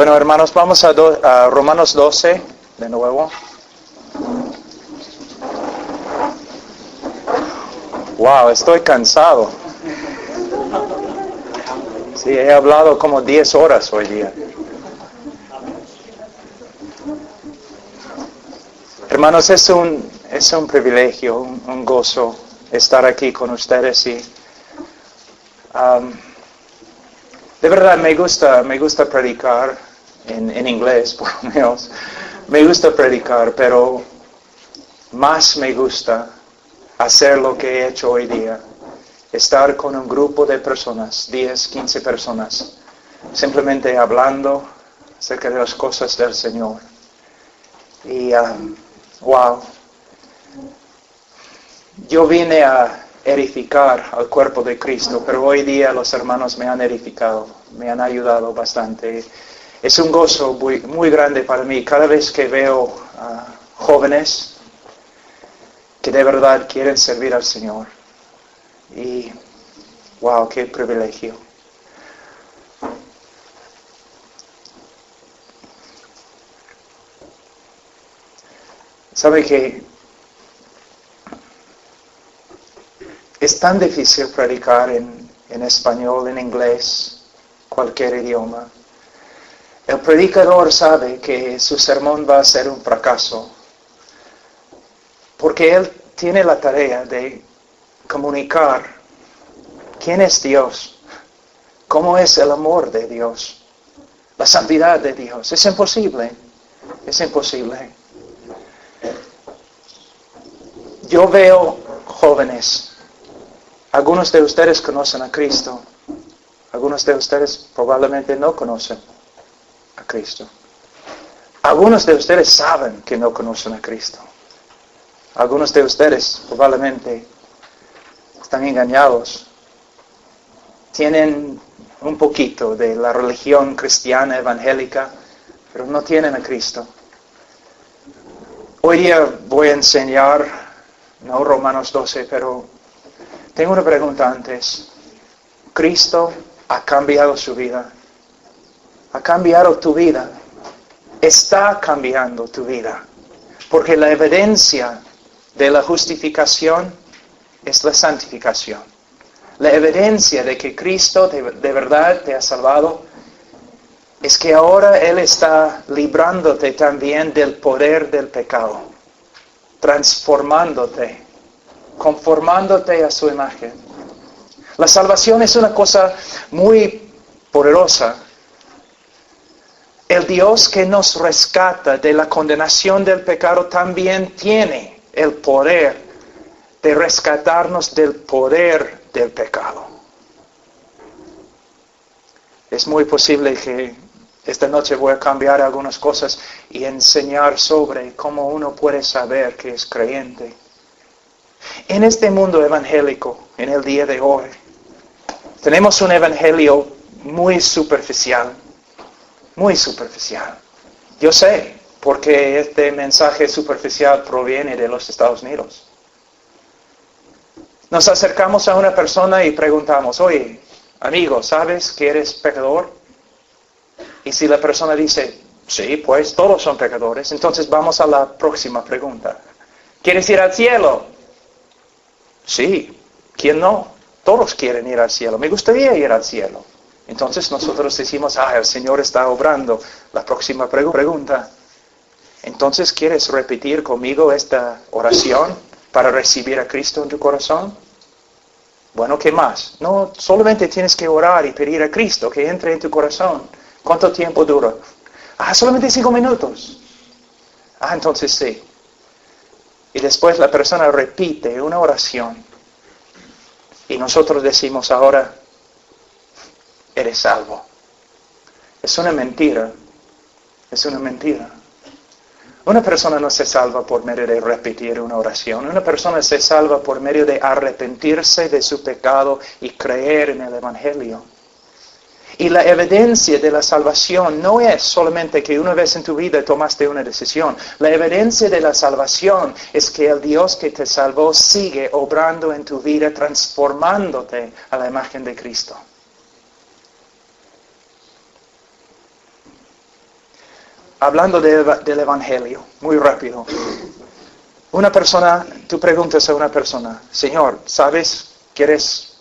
Bueno, hermanos, vamos a Romanos 12 de nuevo. Wow, estoy cansado. Sí, he hablado como 10 horas hoy día. Hermanos, es un privilegio, un gozo estar aquí con ustedes y de verdad me gusta predicar en inglés, por lo menos. Me gusta predicar, pero más me gusta hacer lo que he hecho hoy día. Estar con un grupo de personas, 10, 15 personas, simplemente hablando acerca de las cosas del Señor. Y, wow, yo vine a edificar al cuerpo de Cristo, pero hoy día los hermanos me han edificado, me han ayudado bastante. Es un gozo muy, muy grande para mí cada vez que veo jóvenes que de verdad quieren servir al Señor. Y, wow, qué privilegio. ¿Sabe que es tan difícil predicar en español, en inglés, cualquier idioma? El predicador sabe que su sermón va a ser un fracaso, porque él tiene la tarea de comunicar quién es Dios, cómo es el amor de Dios, la santidad de Dios. Es imposible, es imposible. Yo veo jóvenes, algunos de ustedes conocen a Cristo, algunos de ustedes probablemente no conocen a Cristo. Algunos de ustedes saben que no conocen a Cristo. Algunos de ustedes probablemente están engañados. Tienen un poquito de la religión cristiana evangélica, pero no tienen a Cristo. Hoy día voy a enseñar, no Romanos 12, pero tengo una pregunta antes. ¿Cristo ha cambiado su vida? ¿Ha cambiado tu vida? Está cambiando tu vida. Porque la evidencia de la justificación es la santificación. La evidencia de que Cristo de verdad te ha salvado es que ahora Él está librándote también del poder del pecado, transformándote, conformándote a su imagen. La salvación es una cosa muy poderosa. El Dios que nos rescata de la condenación del pecado también tiene el poder de rescatarnos del poder del pecado. Es muy posible que esta noche voy a cambiar algunas cosas y enseñar sobre cómo uno puede saber que es creyente. En este mundo evangélico, en el día de hoy, tenemos un evangelio muy superficial. Muy superficial. Yo sé, porque este mensaje superficial proviene de los Estados Unidos. Nos acercamos a una persona y preguntamos, oye, amigo, ¿sabes que eres pecador? Y si la persona dice, sí, pues todos son pecadores, entonces vamos a la próxima pregunta. ¿Quieres ir al cielo? Sí, ¿quién no? Todos quieren ir al cielo. Me gustaría ir al cielo. Entonces nosotros decimos, el Señor está obrando. La próxima pregunta. Entonces, ¿quieres repetir conmigo esta oración para recibir a Cristo en tu corazón? Bueno, ¿qué más? No, solamente tienes que orar y pedir a Cristo que entre en tu corazón. ¿Cuánto tiempo dura? Solamente 5 minutos. Entonces sí. Y después la persona repite una oración. Y nosotros decimos ahora, eres salvo. Es una mentira. Es una mentira. Una persona no se salva por medio de repetir una oración. Una persona se salva por medio de arrepentirse de su pecado y creer en el Evangelio. Y la evidencia de la salvación no es solamente que una vez en tu vida tomaste una decisión. La evidencia de la salvación es que el Dios que te salvó sigue obrando en tu vida, transformándote a la imagen de Cristo. hablando del Evangelio, muy rápido. Una persona, tú preguntas a una persona, Señor, ¿sabes que eres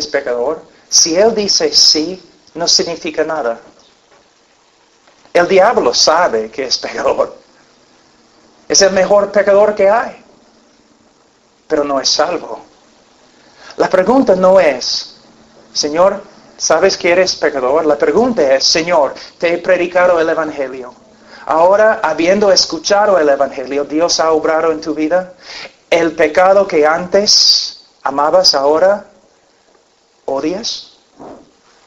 pecador? Si él dice sí, no significa nada. El diablo sabe que es pecador. Es el mejor pecador que hay, pero no es salvo. La pregunta no es, Señor, ¿sabes que eres pecador? La pregunta es, Señor, te he predicado el Evangelio. Ahora, habiendo escuchado el Evangelio, ¿Dios ha obrado en tu vida? ¿El pecado que antes amabas ahora odias?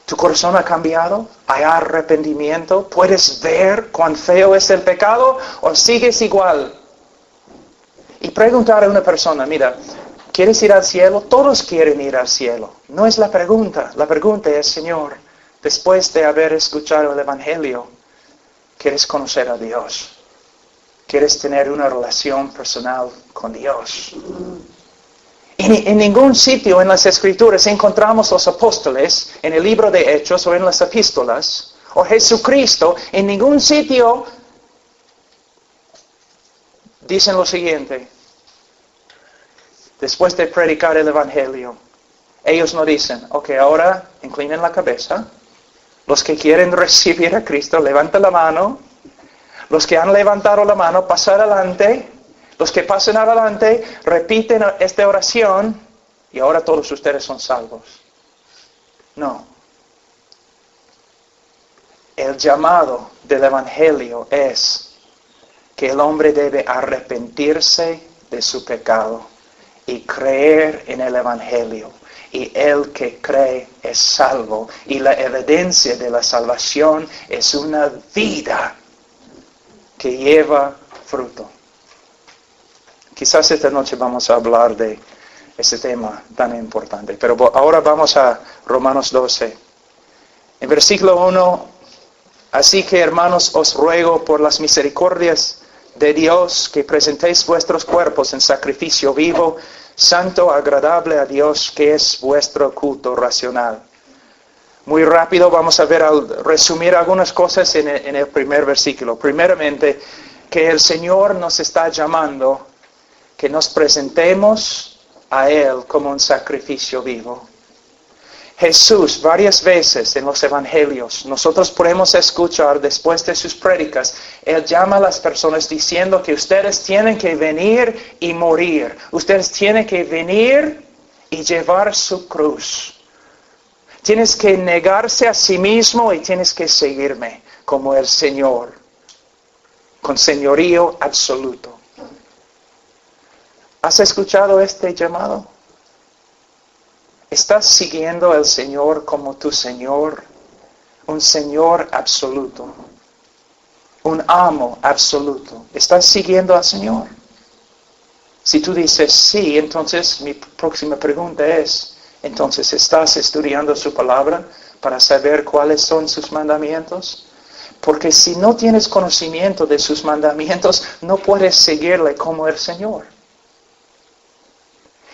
¿Tu corazón ha cambiado? ¿Hay arrepentimiento? ¿Puedes ver cuán feo es el pecado o sigues igual? Y preguntar a una persona, mira, ¿quieres ir al cielo? Todos quieren ir al cielo. No es la pregunta. La pregunta es, Señor, después de haber escuchado el Evangelio, ¿quieres conocer a Dios? ¿Quieres tener una relación personal con Dios? En ningún sitio en las Escrituras encontramos los apóstoles, en el libro de Hechos o en las epístolas, o Jesucristo, en ningún sitio dicen lo siguiente. Después de predicar el Evangelio, ellos no dicen, ok, ahora inclinen la cabeza. Los que quieren recibir a Cristo, levanten la mano. Los que han levantado la mano, pasen adelante. Los que pasen adelante, repiten esta oración y ahora todos ustedes son salvos. No. El llamado del Evangelio es que el hombre debe arrepentirse de su pecado y creer en el Evangelio. Y el que cree es salvo. Y la evidencia de la salvación es una vida que lleva fruto. Quizás esta noche vamos a hablar de ese tema tan importante. Pero ahora vamos a Romanos 12. En versículo 1, así que hermanos os ruego por las misericordias de Dios que presentéis vuestros cuerpos en sacrificio vivo, santo, agradable a Dios, que es vuestro culto racional. Muy rápido vamos a ver, resumir algunas cosas en el primer versículo. Primeramente, que el Señor nos está llamando que nos presentemos a Él como un sacrificio vivo. Jesús, varias veces en los evangelios, nosotros podemos escuchar después de sus prédicas, Él llama a las personas diciendo que ustedes tienen que venir y morir. Ustedes tienen que venir y llevar su cruz. Tienes que negarse a sí mismo y tienes que seguirme como el Señor, con señorío absoluto. ¿Has escuchado este llamado? ¿Estás siguiendo al Señor como tu Señor? Un Señor absoluto. Un amo absoluto. ¿Estás siguiendo al Señor? Si tú dices sí, entonces mi próxima pregunta es, entonces ¿estás estudiando su palabra para saber cuáles son sus mandamientos? Porque si no tienes conocimiento de sus mandamientos, no puedes seguirle como el Señor.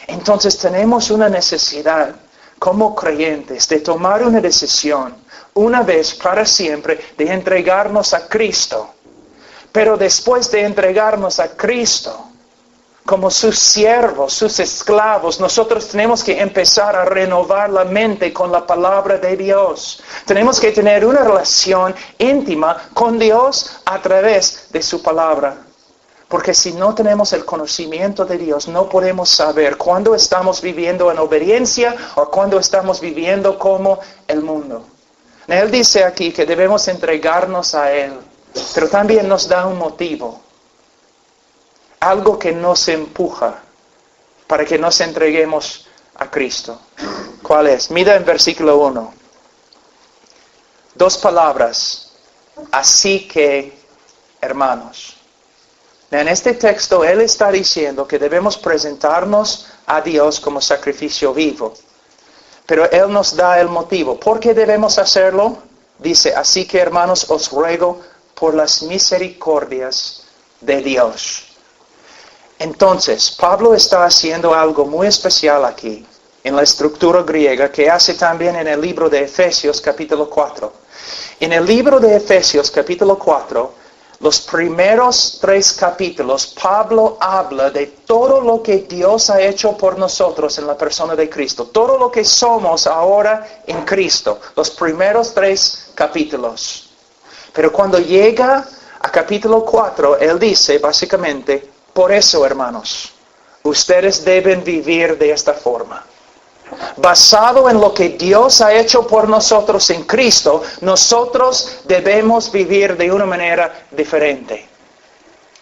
Entonces tenemos una necesidad como creyentes de tomar una decisión una vez para siempre de entregarnos a Cristo. Pero después de entregarnos a Cristo como sus siervos, sus esclavos, nosotros tenemos que empezar a renovar la mente con la palabra de Dios. Tenemos que tener una relación íntima con Dios a través de su palabra. Porque si no tenemos el conocimiento de Dios, no podemos saber cuándo estamos viviendo en obediencia o cuándo estamos viviendo como el mundo. Él dice aquí que debemos entregarnos a Él, pero también nos da un motivo. Algo que nos empuja para que nos entreguemos a Cristo. ¿Cuál es? Mira en versículo 1. 2 palabras. Así que, hermanos. En este texto, Él está diciendo que debemos presentarnos a Dios como sacrificio vivo. Pero Él nos da el motivo. ¿Por qué debemos hacerlo? Dice, así que hermanos, os ruego por las misericordias de Dios. Entonces, Pablo está haciendo algo muy especial aquí. en la estructura griega que hace también en el libro de Efesios capítulo 4. En el libro de Efesios capítulo 4, los primeros 3 capítulos, Pablo habla de todo lo que Dios ha hecho por nosotros en la persona de Cristo. Todo lo que somos ahora en Cristo. Los primeros 3 capítulos. Pero cuando llega a capítulo 4, él dice básicamente, por eso, hermanos, ustedes deben vivir de esta forma. Basado en lo que Dios ha hecho por nosotros en Cristo, nosotros debemos vivir de una manera diferente.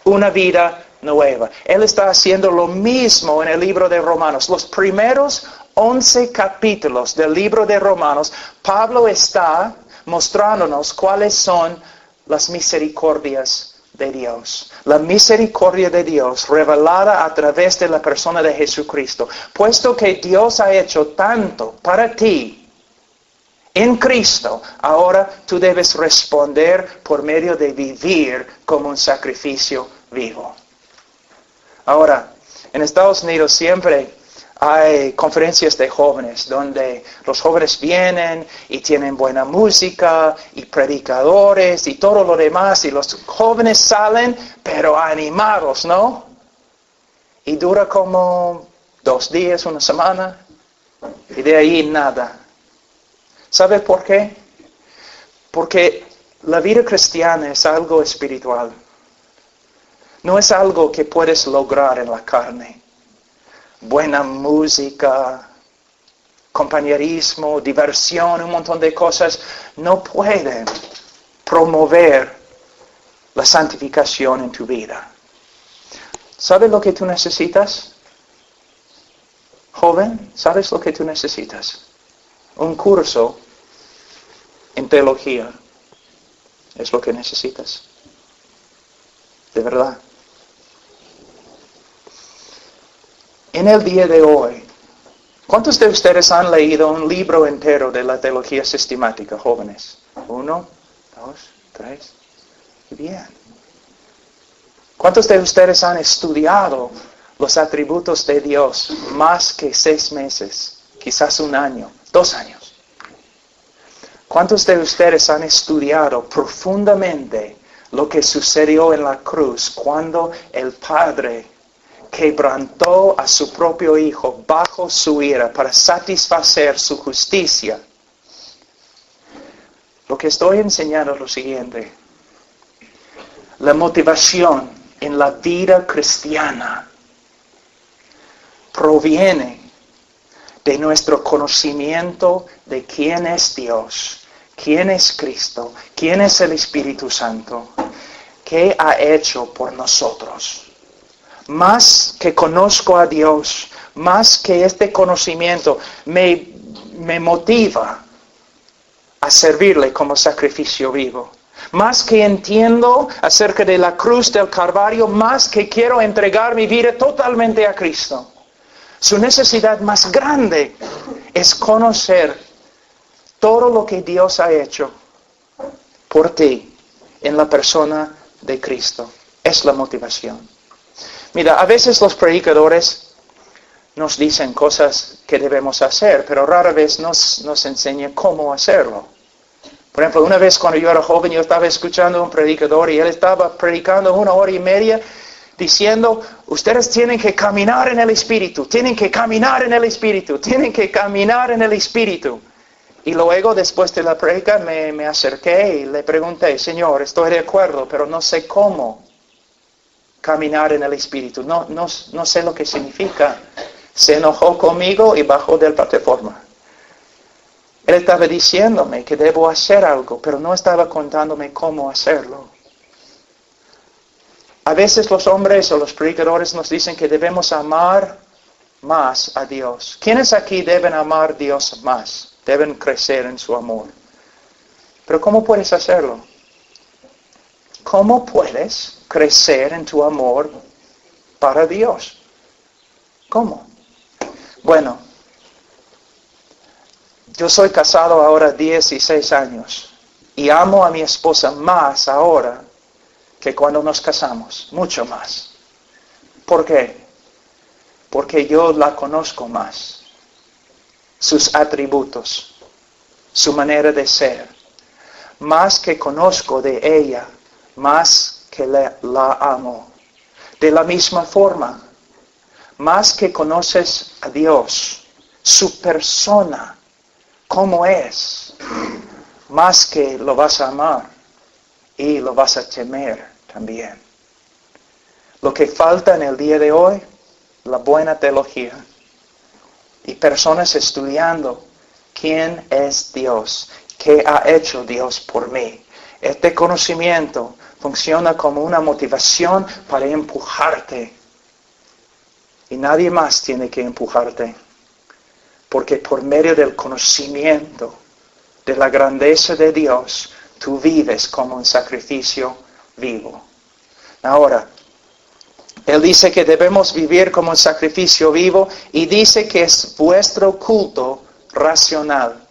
Una vida nueva. Él está haciendo lo mismo en el libro de Romanos. Los primeros 11 capítulos del libro de Romanos, Pablo está mostrándonos cuáles son las misericordias de Dios. La misericordia de Dios revelada a través de la persona de Jesucristo. Puesto que Dios ha hecho tanto para ti en Cristo, ahora tú debes responder por medio de vivir como un sacrificio vivo. Ahora, en Estados Unidos siempre hay conferencias de jóvenes donde los jóvenes vienen y tienen buena música y predicadores y todo lo demás y los jóvenes salen pero animados, ¿no? Y dura como 2 días, 1 semana y de ahí nada. ¿Sabe por qué? Porque la vida cristiana es algo espiritual. No es algo que puedes lograr en la carne. Buena música, compañerismo, diversión, un montón de cosas, no pueden promover la santificación en tu vida. ¿Sabes lo que tú necesitas? Joven, ¿sabes lo que tú necesitas? Un curso en teología es lo que necesitas. De verdad. En el día de hoy, ¿cuántos de ustedes han leído un libro entero de la teología sistemática, jóvenes? 1, 2, 3. Bien. ¿Cuántos de ustedes han estudiado los atributos de Dios más que 6 meses? Quizás 1 año, 2 años. ¿Cuántos de ustedes han estudiado profundamente lo que sucedió en la cruz cuando el Padre quebrantó a su propio Hijo bajo su ira para satisfacer su justicia? Lo que estoy enseñando es lo siguiente. La motivación en la vida cristiana proviene de nuestro conocimiento de quién es Dios, quién es Cristo, quién es el Espíritu Santo, qué ha hecho por nosotros. Más que conozco a Dios, más que este conocimiento me motiva a servirle como sacrificio vivo. Más que entiendo acerca de la cruz del Calvario, más que quiero entregar mi vida totalmente a Cristo. Su necesidad más grande es conocer todo lo que Dios ha hecho por ti en la persona de Cristo. Es la motivación. Mira, a veces los predicadores nos dicen cosas que debemos hacer, pero rara vez nos enseñan cómo hacerlo. Por ejemplo, una vez cuando yo era joven, yo estaba escuchando a un predicador y él estaba predicando 1 hora y media diciendo, ustedes tienen que caminar en el Espíritu, tienen que caminar en el Espíritu, tienen que caminar en el Espíritu. Y luego, después de la predica, me acerqué y le pregunté, Señor, estoy de acuerdo, pero no sé cómo caminar en el Espíritu. No sé lo que significa. Se enojó conmigo y bajó de la plataforma. Él estaba diciéndome que debo hacer algo, pero no estaba contándome cómo hacerlo. A veces los hombres o los predicadores nos dicen que debemos amar más a Dios. ¿Quiénes aquí deben amar a Dios más? Deben crecer en su amor. Pero ¿cómo puedes hacerlo? ¿Cómo puedes crecer en tu amor para Dios? ¿Cómo? Bueno, yo soy casado ahora 16 años y amo a mi esposa más ahora que cuando nos casamos, mucho más. ¿Por qué? Porque yo la conozco más. sus atributos, su manera de ser. Más que conozco de ella, más que la amo. De la misma forma, más que conoces a Dios, su persona, cómo es, más que lo vas a amar y lo vas a temer también. Lo que falta en el día de hoy, la buena teología y personas estudiando quién es Dios, qué ha hecho Dios por mí. Este conocimiento funciona como una motivación para empujarte. Y nadie más tiene que empujarte. Porque por medio del conocimiento de la grandeza de Dios, tú vives como un sacrificio vivo. Ahora, Él dice que debemos vivir como un sacrificio vivo y dice que es vuestro culto racional.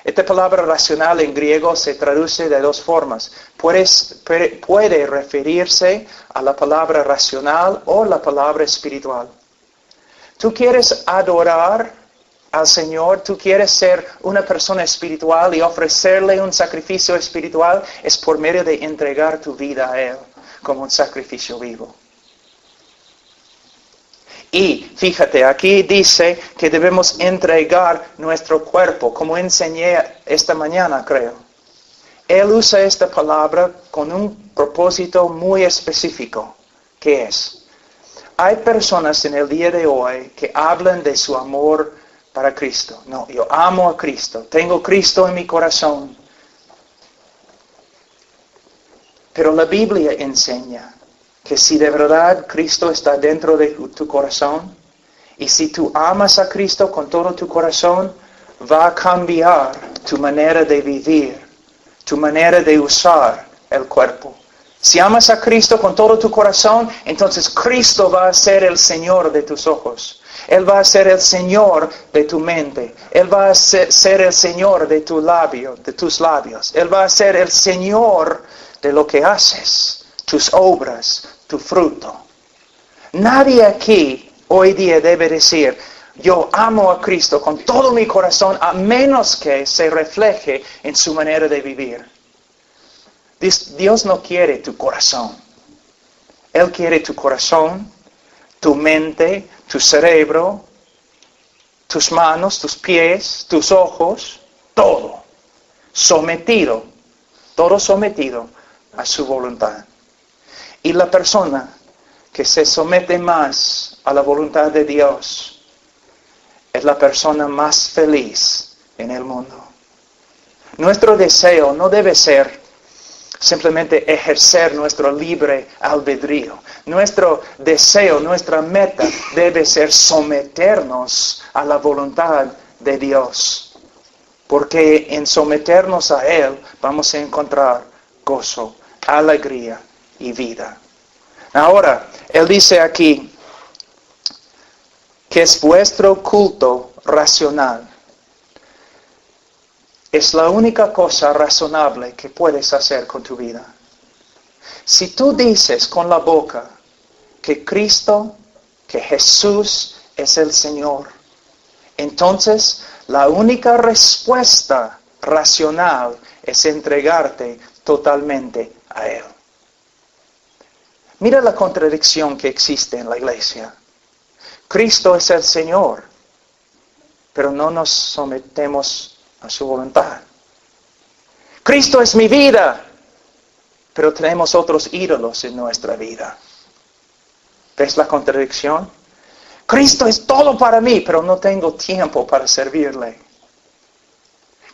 Esta palabra racional en griego se traduce de dos formas. Puede referirse a la palabra racional o la palabra espiritual. Tú quieres adorar al Señor, tú quieres ser una persona espiritual y ofrecerle un sacrificio espiritual, es por medio de entregar tu vida a Él como un sacrificio vivo. Y fíjate, aquí dice que debemos entregar nuestro cuerpo, como enseñé esta mañana, creo. Él usa esta palabra con un propósito muy específico, que es, hay personas en el día de hoy que hablan de su amor para Cristo. No, yo amo a Cristo, tengo Cristo en mi corazón. Pero la Biblia enseña que si de verdad Cristo está dentro de tu corazón, y si tú amas a Cristo con todo tu corazón, va a cambiar tu manera de vivir, tu manera de usar el cuerpo. Si amas a Cristo con todo tu corazón, entonces Cristo va a ser el Señor de tus ojos. Él va a ser el Señor de tu mente. Él va a ser el Señor de tu labio, de tus labios. Él va a ser el Señor de lo que haces, tus obras, tu fruto. Nadie aquí hoy día debe decir, yo amo a Cristo con todo mi corazón, a menos que se refleje en su manera de vivir. Dios no quiere tu corazón. Él quiere tu corazón, tu mente, tu cerebro, tus manos, tus pies, tus ojos, todo sometido a su voluntad. Y la persona que se somete más a la voluntad de Dios es la persona más feliz en el mundo. Nuestro deseo no debe ser simplemente ejercer nuestro libre albedrío. Nuestro deseo, nuestra meta debe ser someternos a la voluntad de Dios. Porque en someternos a Él vamos a encontrar gozo, alegría y vida. Ahora, Él dice aquí que es vuestro culto racional. Es la única cosa razonable que puedes hacer con tu vida. Si tú dices con la boca que Cristo, que Jesús es el Señor, entonces la única respuesta racional es entregarte totalmente a Él. Mira la contradicción que existe en la iglesia. Cristo es el Señor, pero no nos sometemos a su voluntad. Cristo es mi vida, pero tenemos otros ídolos en nuestra vida. ¿Ves la contradicción? Cristo es todo para mí, pero no tengo tiempo para servirle.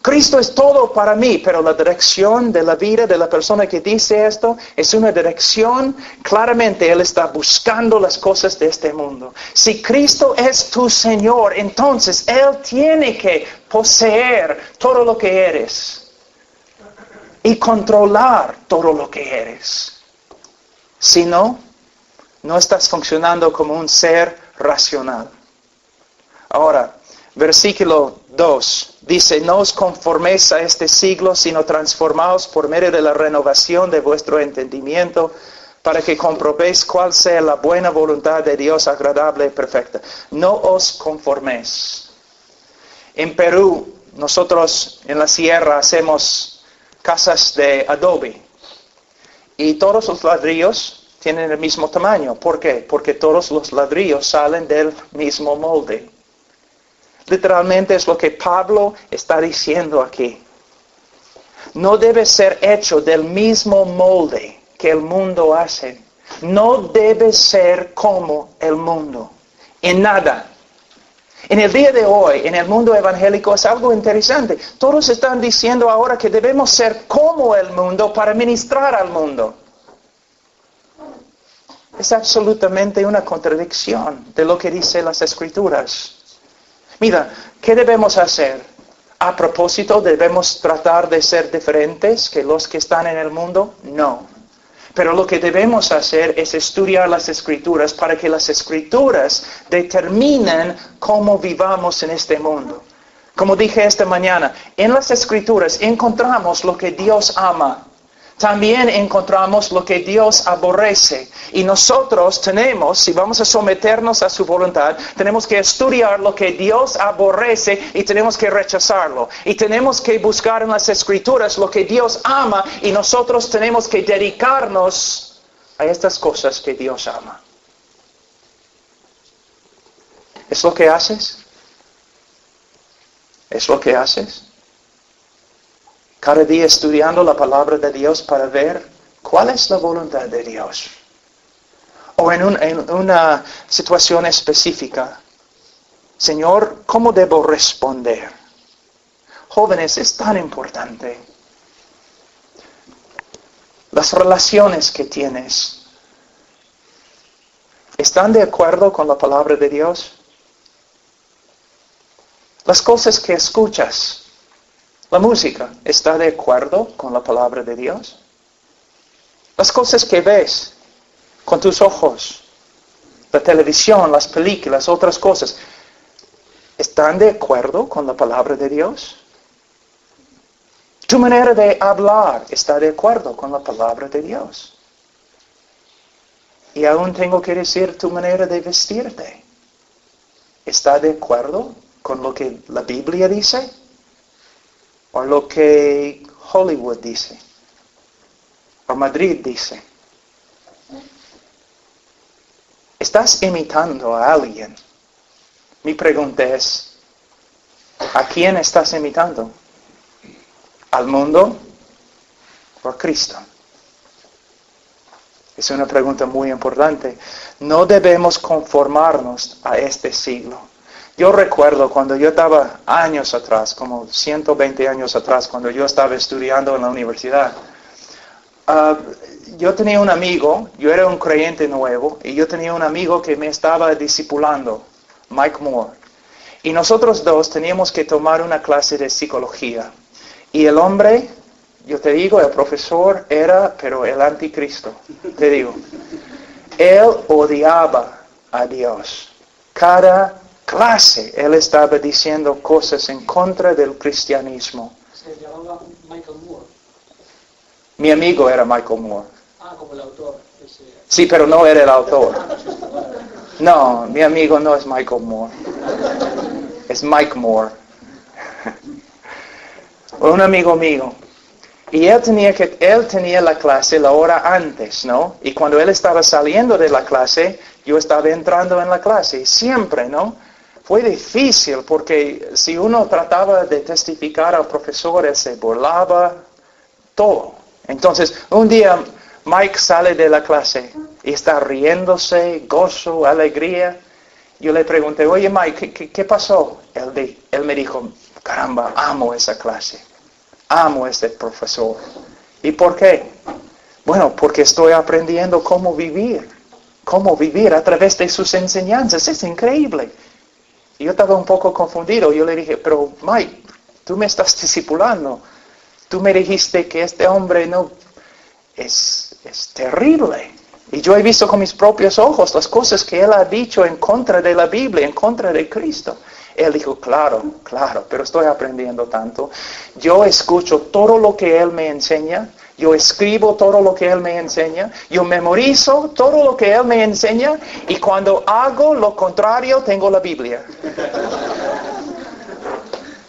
Cristo es todo para mí, pero la dirección de la vida de la persona que dice esto es una dirección, claramente Él está buscando las cosas de este mundo. Si Cristo es tu Señor, entonces Él tiene que poseer todo lo que eres y controlar todo lo que eres. Si no, no estás funcionando como un ser racional. Ahora, versículo 2 dice, no os conforméis a este siglo, sino transformaos por medio de la renovación de vuestro entendimiento, para que comprobéis cuál sea la buena voluntad de Dios agradable y perfecta. No os conforméis. En Perú, nosotros en la sierra hacemos casas de adobe. Y todos los ladrillos tienen el mismo tamaño. ¿Por qué? Porque todos los ladrillos salen del mismo molde. Literalmente es lo que Pablo está diciendo aquí. No debe ser hecho del mismo molde que el mundo hace. No debe ser como el mundo. En nada. En el día de hoy, en el mundo evangélico, es algo interesante. Todos están diciendo ahora que debemos ser como el mundo para ministrar al mundo. Es absolutamente una contradicción de lo que dicen las Escrituras. Mira, ¿qué debemos hacer? A propósito, ¿debemos tratar de ser diferentes que los que están en el mundo? No. Pero lo que debemos hacer es estudiar las Escrituras para que las Escrituras determinen cómo vivamos en este mundo. Como dije esta mañana, en las Escrituras encontramos lo que Dios ama. También encontramos lo que Dios aborrece. Y nosotros tenemos, si vamos a someternos a su voluntad, tenemos que estudiar lo que Dios aborrece y tenemos que rechazarlo. Y tenemos que buscar en las Escrituras lo que Dios ama y nosotros tenemos que dedicarnos a estas cosas que Dios ama. ¿Es lo que haces? ¿Es lo que haces? Cada día estudiando la palabra de Dios para ver cuál es la voluntad de Dios. O en una situación específica. Señor, ¿cómo debo responder? Jóvenes, es tan importante. Las relaciones que tienes, ¿están de acuerdo con la palabra de Dios? Las cosas que escuchas, la música, ¿está de acuerdo con la palabra de Dios? Las cosas que ves con tus ojos, la televisión, las películas, otras cosas, ¿están de acuerdo con la palabra de Dios? Tu manera de hablar está de acuerdo con la palabra de Dios. Y aún tengo que decir tu manera de vestirte. ¿Está de acuerdo con lo que la Biblia dice? ¿O lo que Hollywood dice? ¿O Madrid dice? ¿Estás imitando a alguien? Mi pregunta es, ¿a quién estás imitando? ¿Al mundo o a Cristo? Es una pregunta muy importante. No debemos conformarnos a este siglo. Yo recuerdo cuando yo estaba años atrás, como 120 años atrás, cuando yo estaba estudiando en la universidad, yo tenía un amigo, yo era un creyente nuevo, y yo tenía un amigo que me estaba discipulando, Mike Moore. Y nosotros dos teníamos que tomar una clase de psicología. Y el hombre, yo te digo, el profesor era, pero el anticristo, te digo. Él odiaba a Dios. Cada clase, él estaba diciendo cosas en contra del cristianismo. Se llamaba Michael Moore. Mi amigo era Michael Moore. Ah, como el autor. Sí, pero no era el autor. No, mi amigo no es Michael Moore. Es Mike Moore. Un amigo mío. Y él tenía la clase la hora antes, ¿no? Y cuando él estaba saliendo de la clase, yo estaba entrando en la clase. Y siempre, ¿no? Fue difícil porque si uno trataba de testificar al profesor, él se burlaba, todo. Entonces, un día Mike sale de la clase y está riéndose, gozo, alegría. Yo le pregunté, oye Mike, ¿qué pasó? Él me dijo, caramba, amo esa clase. Amo a este profesor. ¿Y por qué? Bueno, porque estoy aprendiendo cómo vivir a través de sus enseñanzas. Es increíble. Y yo estaba un poco confundido. Yo le dije, pero Mike, tú me estás discipulando. Tú me dijiste que este hombre no es terrible. Y yo he visto con mis propios ojos las cosas que él ha dicho en contra de la Biblia, en contra de Cristo. Él dijo, claro, pero estoy aprendiendo tanto. Yo escucho todo lo que él me enseña. Yo escribo todo lo que él me enseña. Yo memorizo todo lo que él me enseña. Y cuando hago lo contrario, tengo la Biblia.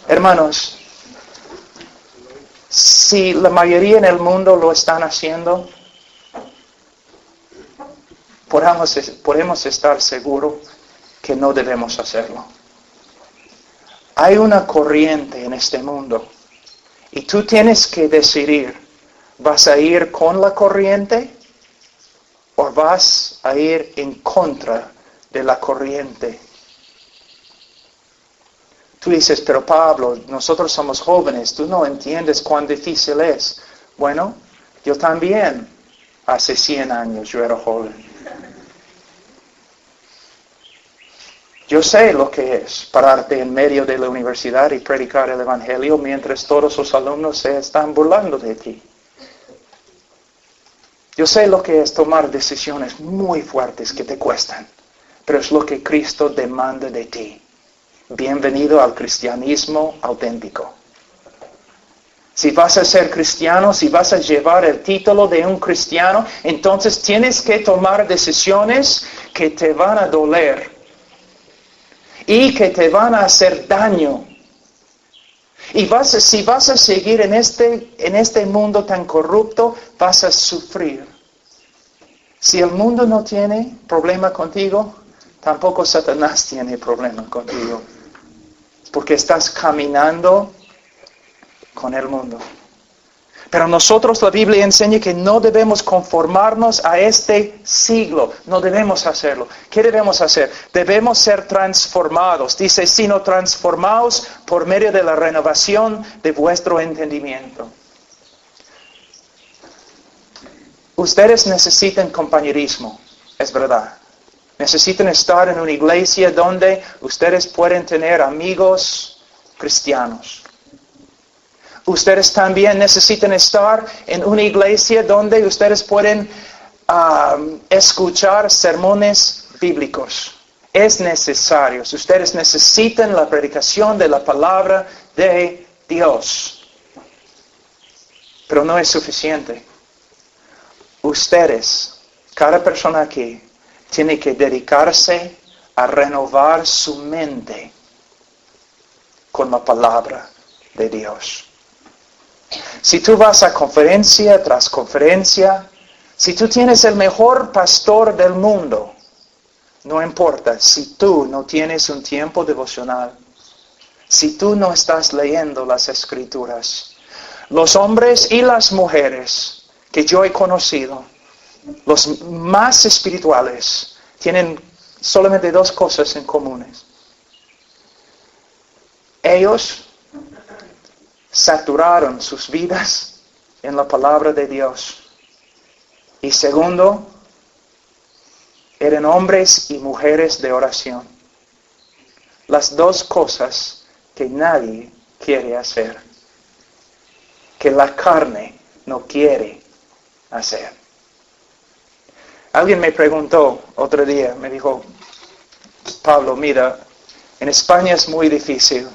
Hermanos, si la mayoría en el mundo lo están haciendo, podemos estar seguros que no debemos hacerlo. Hay una corriente en este mundo y tú tienes que decidir, ¿vas a ir con la corriente o vas a ir en contra de la corriente? Tú dices, pero Pablo, nosotros somos jóvenes, tú no entiendes cuán difícil es. Bueno, yo también, hace 100 años yo era joven. Yo sé lo que es pararte en medio de la universidad y predicar el Evangelio mientras todos los alumnos se están burlando de ti. Yo sé lo que es tomar decisiones muy fuertes que te cuestan, pero es lo que Cristo demanda de ti. Bienvenido al cristianismo auténtico. Si vas a ser cristiano, si vas a llevar el título de un cristiano, entonces tienes que tomar decisiones que te van a doler y que te van a hacer daño. Y si vas a seguir en este mundo tan corrupto, vas a sufrir. Si el mundo no tiene problema contigo, tampoco Satanás tiene problema contigo. Porque estás caminando con el mundo. Pero nosotros, la Biblia enseña que no debemos conformarnos a este siglo. No debemos hacerlo. ¿Qué debemos hacer? Debemos ser transformados. Dice, sino transformados por medio de la renovación de vuestro entendimiento. Ustedes necesitan compañerismo, es verdad. Necesitan estar en una iglesia donde ustedes pueden tener amigos cristianos. Ustedes también necesitan estar en una iglesia donde ustedes pueden escuchar sermones bíblicos. Es necesario. Ustedes necesitan la predicación de la palabra de Dios. Pero no es suficiente. Ustedes, cada persona aquí, tiene que dedicarse a renovar su mente con la palabra de Dios. Si tú vas a conferencia tras conferencia, si tú tienes el mejor pastor del mundo, no importa si tú no tienes un tiempo devocional, si tú no estás leyendo las Escrituras. Los hombres y las mujeres que yo he conocido, los más espirituales, tienen solamente dos cosas en comunes. Ellos saturaron sus vidas en la palabra de Dios. Y segundo, eran hombres y mujeres de oración. Las dos cosas que nadie quiere hacer, que la carne no quiere hacer. Alguien me preguntó otro día, me dijo, Pablo, mira, en España es muy difícil.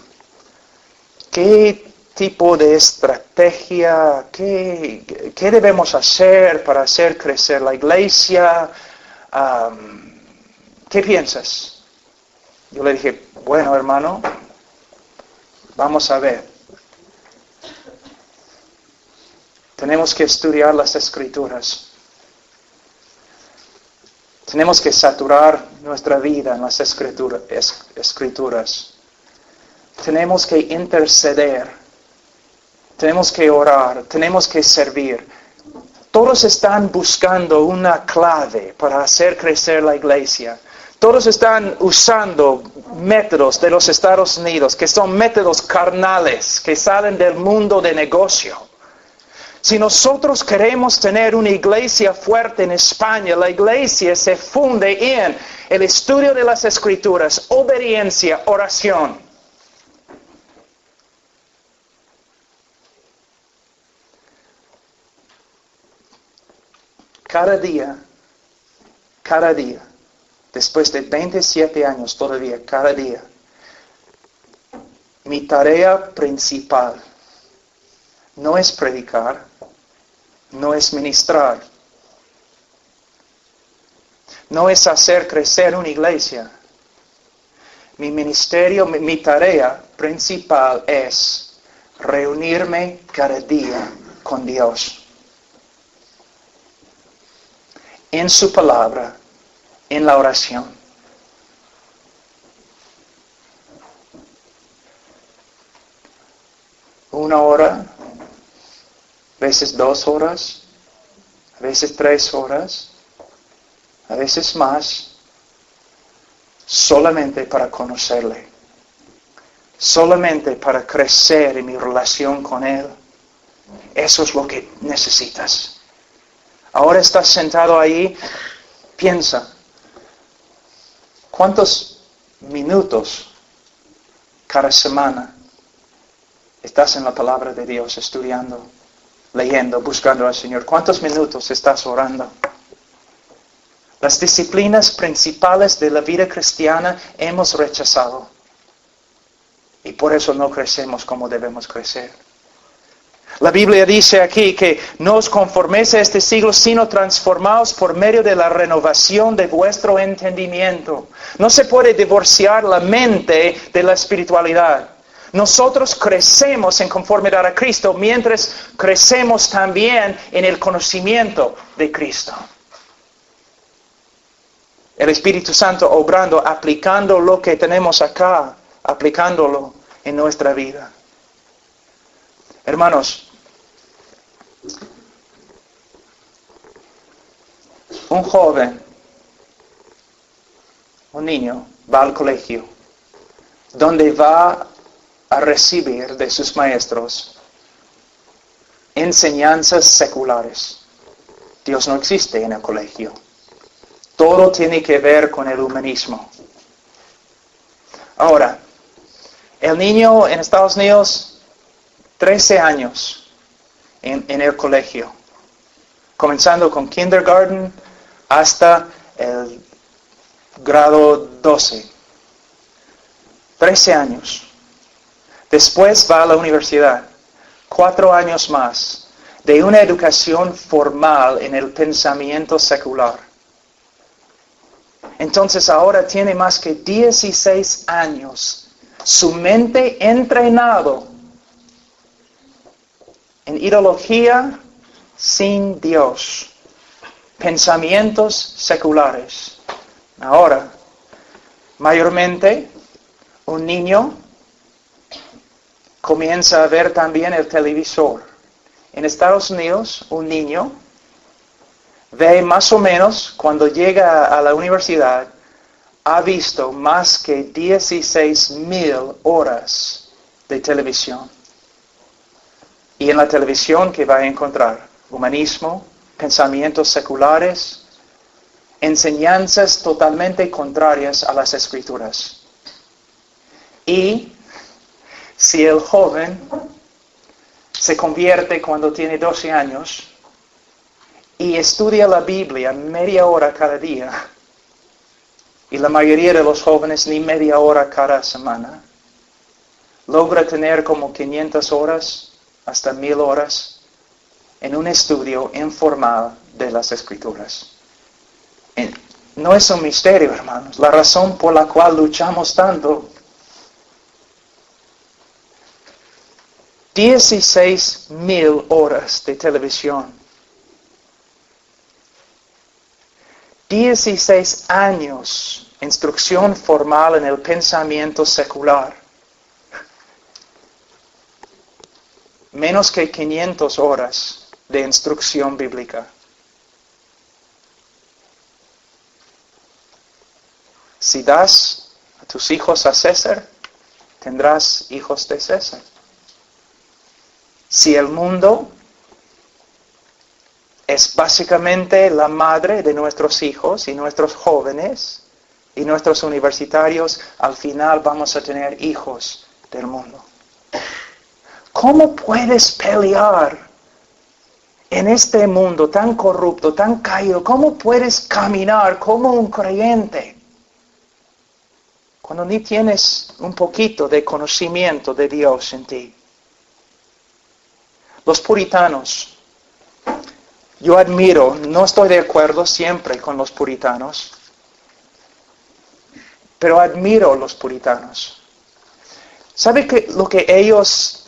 ¿Qué tipo de estrategia, qué debemos hacer para hacer crecer la iglesia? ¿Qué piensas? Yo le dije, bueno, hermano, vamos a ver. Tenemos que estudiar las Escrituras. Tenemos que saturar nuestra vida en las Escrituras. Tenemos que interceder. Tenemos que orar. Tenemos que servir. Todos están buscando una clave para hacer crecer la iglesia. Todos están usando métodos de los Estados Unidos que son métodos carnales que salen del mundo de negocio. Si nosotros queremos tener una iglesia fuerte en España, la iglesia se funde en el estudio de las Escrituras, obediencia, oración. Cada día, después de 27 años todavía, cada día, mi tarea principal no es predicar, no es ministrar, no es hacer crecer una iglesia. Mi ministerio, mi tarea principal es reunirme cada día con Dios. En su palabra, en la oración. Una hora, a veces 2 horas, a veces 3 horas, a veces más, solamente para conocerle, solamente para crecer en mi relación con Él. Eso es lo que necesitas. Ahora estás sentado ahí, piensa, ¿cuántos minutos cada semana estás en la palabra de Dios, estudiando, leyendo, buscando al Señor? ¿Cuántos minutos estás orando? Las disciplinas principales de la vida cristiana hemos rechazado. Y por eso no crecemos como debemos crecer. La Biblia dice aquí que no os conforméis a este siglo, sino transformaos por medio de la renovación de vuestro entendimiento. No se puede divorciar la mente de la espiritualidad. Nosotros crecemos en conformidad a Cristo mientras crecemos también en el conocimiento de Cristo. El Espíritu Santo obrando, aplicando lo que tenemos acá, aplicándolo en nuestra vida. Hermanos, un joven, un niño, va al colegio, donde va a recibir de sus maestros enseñanzas seculares. Dios no existe en el colegio. Todo tiene que ver con el humanismo. Ahora, el niño en Estados Unidos, 13 años en el colegio, comenzando con kindergarten hasta el grado 12. 13 años. Después va a la universidad, 4 años más, de una educación formal en el pensamiento secular. Entonces ahora tiene más que 16 años, su mente entrenado en ideología sin Dios, pensamientos seculares. Ahora, mayormente, un niño comienza a ver también el televisor. En Estados Unidos, un niño ve más o menos, cuando llega a la universidad, ha visto más que 16,000 horas de televisión. Y en la televisión, ¿qué va a encontrar? Humanismo, pensamientos seculares, enseñanzas totalmente contrarias a las Escrituras. Y si el joven se convierte cuando tiene 12 años y estudia la Biblia media hora cada día, y la mayoría de los jóvenes ni media hora cada semana, logra tener como 500 horas hasta 1,000 horas en un estudio informal de las Escrituras. No es un misterio, hermanos, la razón por la cual luchamos tanto. 16,000 horas de televisión. 16 años de instrucción formal en el pensamiento secular. Menos que 500 horas de instrucción bíblica. Si das a tus hijos a César, tendrás hijos de César. Si el mundo es básicamente la madre de nuestros hijos y nuestros jóvenes y nuestros universitarios, al final vamos a tener hijos del mundo. ¿Cómo puedes pelear en este mundo tan corrupto, tan caído? ¿Cómo puedes caminar como un creyente cuando ni tienes un poquito de conocimiento de Dios en ti? Los puritanos, yo admiro, no estoy de acuerdo siempre con los puritanos, pero admiro a los puritanos. ¿Sabe lo que ellos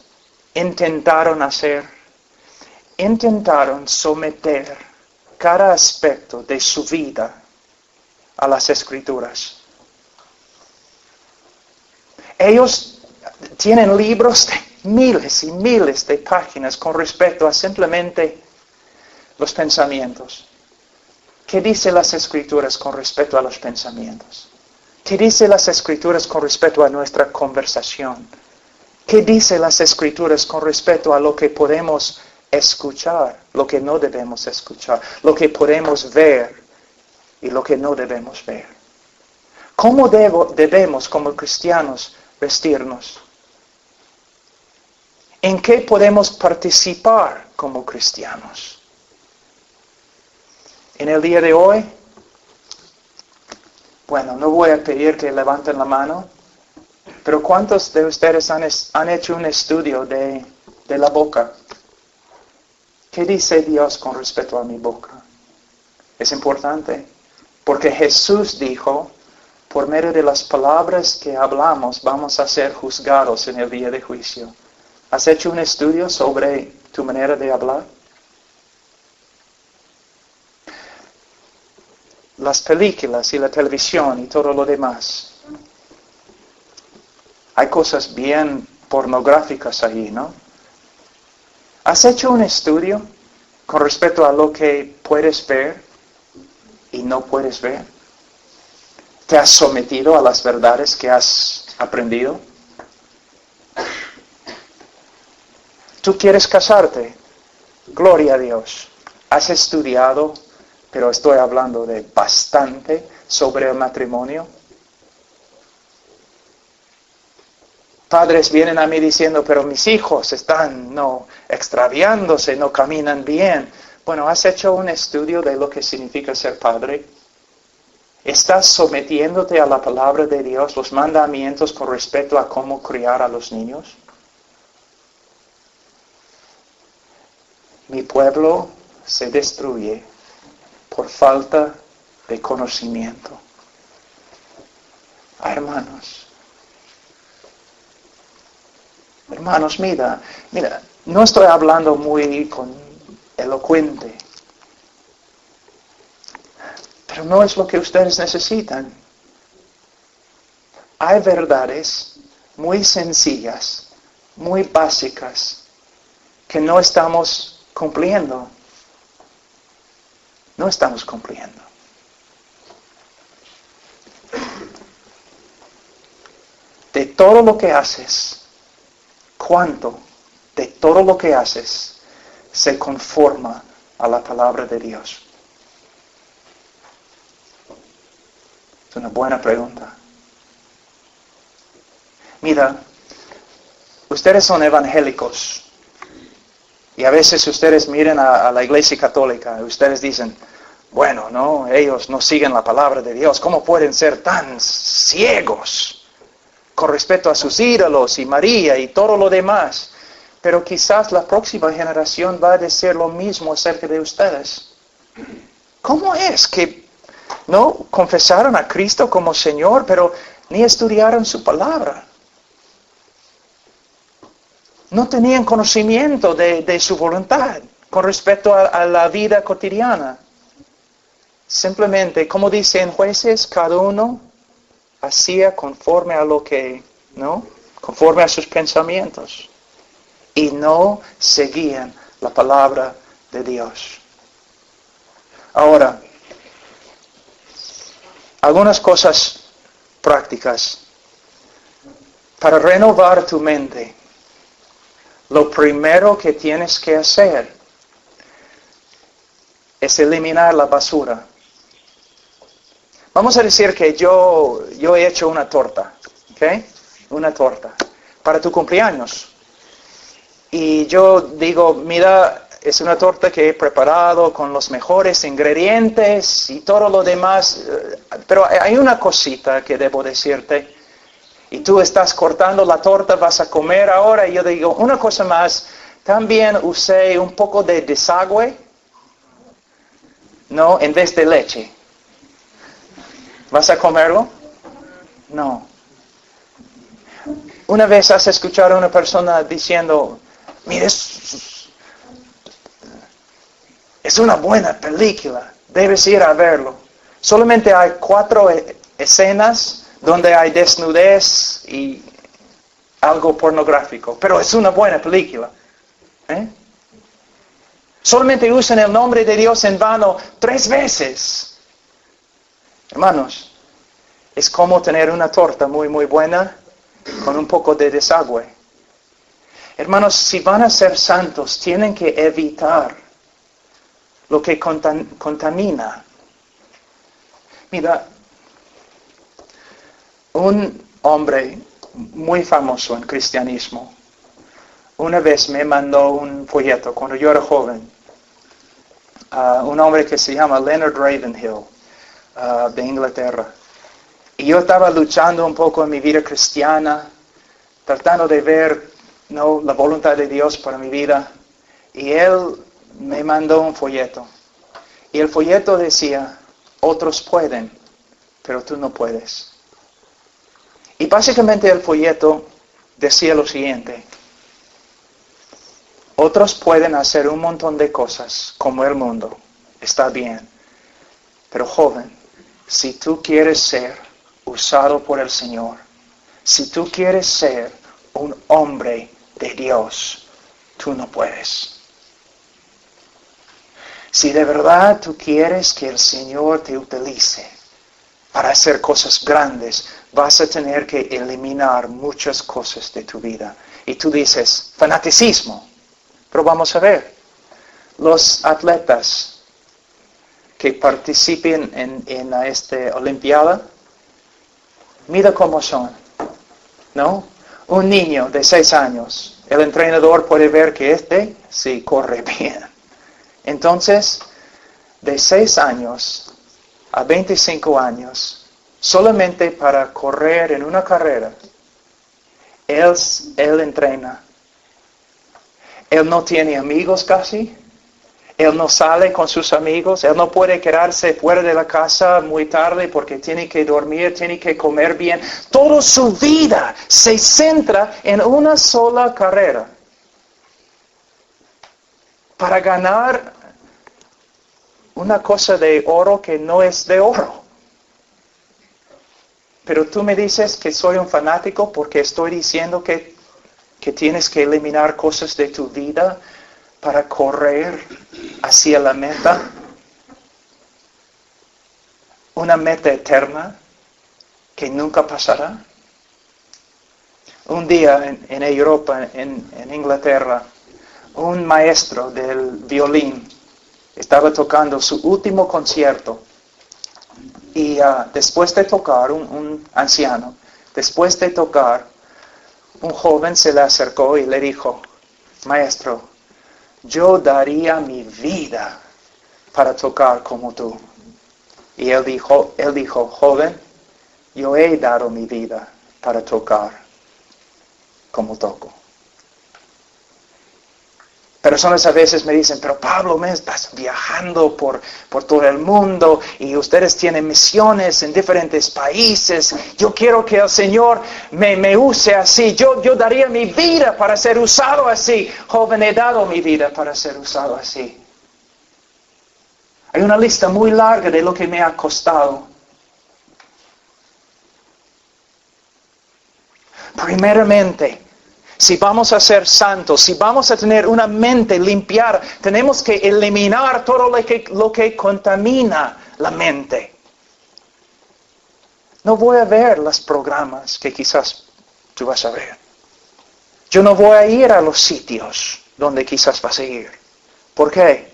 intentaron hacer? Intentaron someter cada aspecto de su vida a las Escrituras. Ellos tienen libros de miles y miles de páginas con respecto a simplemente los pensamientos. ¿Qué dice las Escrituras con respecto a los pensamientos? ¿Qué dice las Escrituras con respecto a nuestra conversación? ¿Qué dice las Escrituras con respecto a lo que podemos escuchar, lo que no debemos escuchar, lo que podemos ver y lo que no debemos ver? ¿Cómo debemos como cristianos vestirnos? ¿En qué podemos participar como cristianos? En el día de hoy, bueno, no voy a pedir que levanten la mano, pero ¿cuántos de ustedes han hecho un estudio de la boca? ¿Qué dice Dios con respecto a mi boca? Es importante, porque Jesús dijo, por medio de las palabras que hablamos, vamos a ser juzgados en el día de juicio. ¿Has hecho un estudio sobre tu manera de hablar? Las películas y la televisión y todo lo demás. Hay cosas bien pornográficas ahí, ¿no? ¿Has hecho un estudio con respecto a lo que puedes ver y no puedes ver? ¿Te has sometido a las verdades que has aprendido? ¿Tú quieres casarte? Gloria a Dios. ¿Has estudiado, pero estoy hablando de bastante, sobre el matrimonio? Padres vienen a mí diciendo, pero mis hijos están extraviándose, no caminan bien. Bueno, ¿has hecho un estudio de lo que significa ser padre? ¿Estás sometiéndote a la palabra de Dios, los mandamientos con respecto a cómo criar a los niños? Mi pueblo se destruye por falta de conocimiento. Hermanos, mira, no estoy hablando muy elocuente, pero no es lo que ustedes necesitan. Hay verdades muy sencillas, muy básicas, que no estamos cumpliendo. No estamos cumpliendo. De todo lo que haces, ¿cuánto de todo lo que haces se conforma a la palabra de Dios? Es una buena pregunta. Mira, ustedes son evangélicos. Y a veces ustedes miran a la Iglesia Católica y ustedes dicen, bueno, no, ellos no siguen la palabra de Dios. ¿Cómo pueden ser tan ciegos con respecto a sus ídolos y María y todo lo demás? Pero quizás la próxima generación va a decir lo mismo acerca de ustedes. ¿Cómo es que no confesaron a Cristo como Señor, pero ni estudiaron su palabra? No tenían conocimiento de su voluntad con respecto a la vida cotidiana. Simplemente, como dice en Jueces, cada uno hacía conforme a lo que, conforme a sus pensamientos. Y no seguían la palabra de Dios. Ahora, algunas cosas prácticas. Para renovar tu mente, lo primero que tienes que hacer es eliminar la basura. Vamos a decir que yo he hecho una torta, ¿ok? Una torta para tu cumpleaños. Y yo digo, mira, es una torta que he preparado con los mejores ingredientes y todo lo demás. Pero hay una cosita que debo decirte. Y tú estás cortando la torta, vas a comer ahora. Y yo digo, una cosa más, también usé un poco de desagüe, en vez de leche. ¿Vas a comerlo? No. Una vez has escuchado a una persona diciendo, mira, es una buena película, debes ir a verlo. Solamente hay 4 escenas donde hay desnudez y algo pornográfico, pero es una buena película. Solamente usan el nombre de Dios en vano 3 veces. Hermanos, es como tener una torta muy muy buena con un poco de desagüe. Hermanos, si van a ser santos, tienen que evitar lo que contamina. Mira, un hombre muy famoso en cristianismo una vez me mandó un folleto cuando yo era joven. Un hombre que se llama Leonard Ravenhill, de Inglaterra. Y yo estaba luchando un poco en mi vida cristiana, tratando de ver la voluntad de Dios para mi vida. Y él me mandó un folleto. Y el folleto decía, otros pueden, pero tú no puedes. Y básicamente el folleto decía lo siguiente. Otros pueden hacer un montón de cosas como el mundo. Está bien. Pero joven, si tú quieres ser usado por el Señor, si tú quieres ser un hombre de Dios, tú no puedes. Si de verdad tú quieres que el Señor te utilice para hacer cosas grandes, vas a tener que eliminar muchas cosas de tu vida. Y tú dices, fanaticismo. Pero vamos a ver, los atletas que participen en esta Olimpiada, mira cómo son, ¿no? Un niño de 6 años, el entrenador puede ver que sí corre bien. Entonces, de 6 años a 25 años, solamente para correr en una carrera, él entrena. Él no tiene amigos casi. Él no sale con sus amigos. Él no puede quedarse fuera de la casa muy tarde porque tiene que dormir, tiene que comer bien. Toda su vida se centra en una sola carrera. Para ganar una cosa de oro que no es de oro. Pero tú me dices que soy un fanático porque estoy diciendo que tienes que eliminar cosas de tu vida para correr hacia la meta. Una meta eterna que nunca pasará. Un día en Europa, en Inglaterra, un maestro del violín estaba tocando su último concierto. Y después de tocar, un anciano, después de tocar, un joven se le acercó y le dijo, maestro, yo daría mi vida para tocar como tú. Y él dijo, joven, yo he dado mi vida para tocar como toco. Personas a veces me dicen, pero Pablo, me estás viajando por todo el mundo y ustedes tienen misiones en diferentes países. Yo quiero que el Señor me use así. Yo daría mi vida para ser usado así. Joven, he dado mi vida para ser usado así. Hay una lista muy larga de lo que me ha costado. Primeramente, si vamos a ser santos, si vamos a tener una mente limpiada, tenemos que eliminar todo lo que contamina la mente. No voy a ver los programas que quizás tú vas a ver. Yo no voy a ir a los sitios donde quizás vas a ir. ¿Por qué?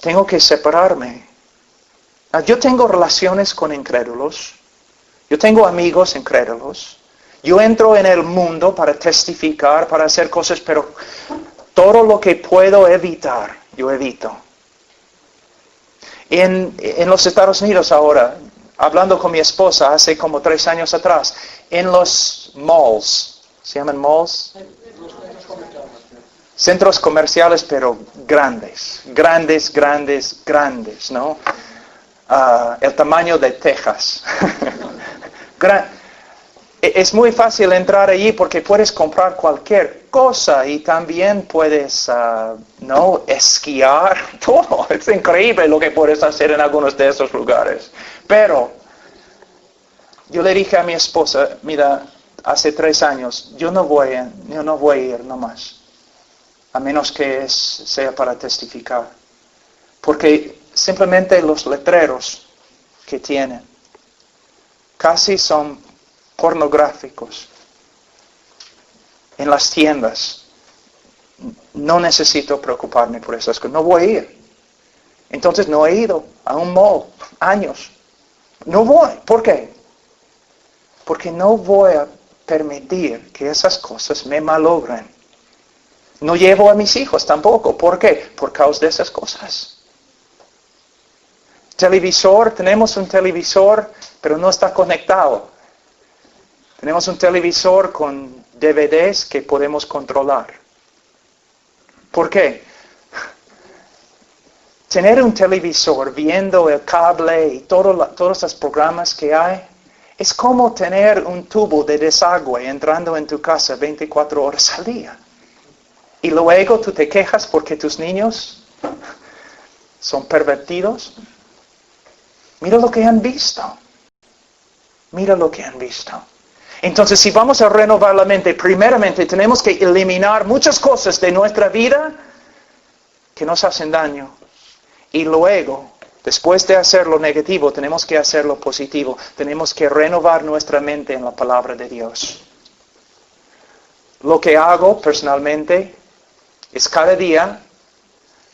Tengo que separarme. Yo tengo relaciones con incrédulos. Yo tengo amigos incrédulos. Yo entro en el mundo para testificar, para hacer cosas, pero todo lo que puedo evitar, yo evito. En los Estados Unidos ahora, hablando con mi esposa hace como 3 años atrás, en los malls, ¿se llaman malls? Centros comerciales, pero grandes, ¿no? El tamaño de Texas. Es muy fácil entrar allí porque puedes comprar cualquier cosa y también puedes, esquiar, todo. Es increíble lo que puedes hacer en algunos de esos lugares. Pero yo le dije a mi esposa, mira, hace 3 años, yo no voy a ir nomás, a menos que sea para testificar. Porque simplemente los letreros que tienen casi son pornográficos en las tiendas. No necesito preocuparme por esas cosas. No voy a ir. Entonces no he ido a un mall años. No voy. ¿Por qué? Porque no voy a permitir que esas cosas me malogren. No llevo a mis hijos tampoco. ¿Por qué? Por causa de esas cosas. Televisor, tenemos un televisor, pero no está conectado. Tenemos un televisor con DVDs que podemos controlar. ¿Por qué? Tener un televisor viendo el cable y todos los programas que hay, es como tener un tubo de desagüe entrando en tu casa 24 horas al día. Y luego tú te quejas porque tus niños son pervertidos. Mira lo que han visto. Mira lo que han visto. Entonces, si vamos a renovar la mente, primeramente tenemos que eliminar muchas cosas de nuestra vida que nos hacen daño. Y luego, después de hacer lo negativo, tenemos que hacer lo positivo. Tenemos que renovar nuestra mente en la palabra de Dios. Lo que hago personalmente es cada día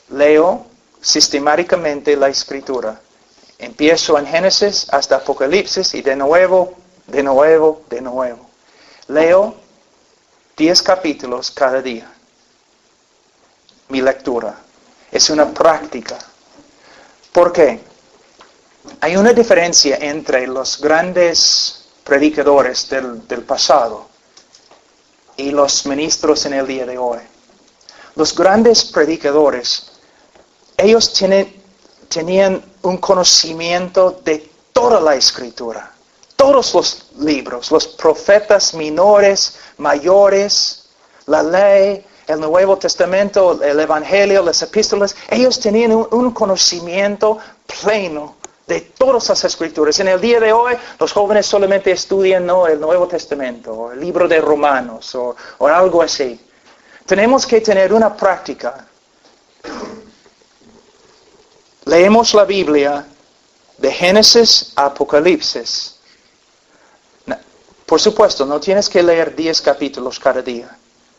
leo sistemáticamente la Escritura. Empiezo en Génesis hasta Apocalipsis y de nuevo. Leo 10 capítulos cada día. Mi lectura. Es una práctica. ¿Por qué? Hay una diferencia entre los grandes predicadores del pasado y los ministros en el día de hoy. Los grandes predicadores, ellos tenían un conocimiento de toda la Escritura. Todos los libros, los profetas menores, mayores, la ley, el Nuevo Testamento, el Evangelio, las epístolas, ellos tenían un conocimiento pleno de todas las Escrituras. En el día de hoy, los jóvenes solamente estudian el Nuevo Testamento, o el libro de Romanos, o algo así. Tenemos que tener una práctica. Leemos la Biblia de Génesis a Apocalipsis. Por supuesto, no tienes que leer 10 capítulos cada día,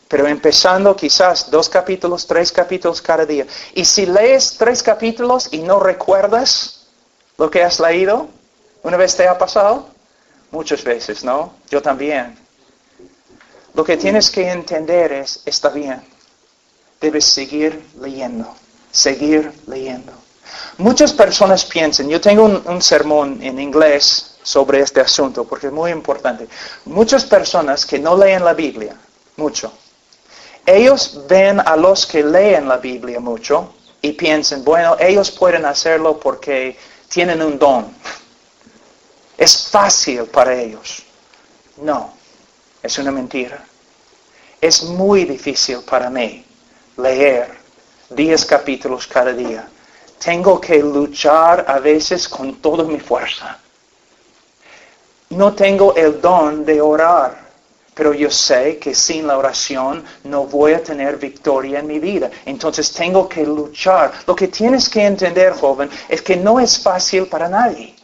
pero empezando quizás 2 capítulos, 3 capítulos cada día. Y si lees 3 capítulos y no recuerdas lo que has leído, ¿una vez te ha pasado? Muchas veces, ¿no? Yo también. Lo que tienes que entender está bien. Debes seguir leyendo. Muchas personas piensan, yo tengo un sermón en inglés sobre este asunto, porque es muy importante. Muchas personas que no leen la Biblia mucho, ellos ven a los que leen la Biblia mucho y piensan, bueno, ellos pueden hacerlo porque tienen un don. Es fácil para ellos. No, es una mentira. Es muy difícil para mí leer 10 capítulos cada día. Tengo que luchar a veces con toda mi fuerza. No tengo el don de orar, pero yo sé que sin la oración no voy a tener victoria en mi vida. Entonces tengo que luchar. Lo que tienes que entender, joven, es que no es fácil para nadie.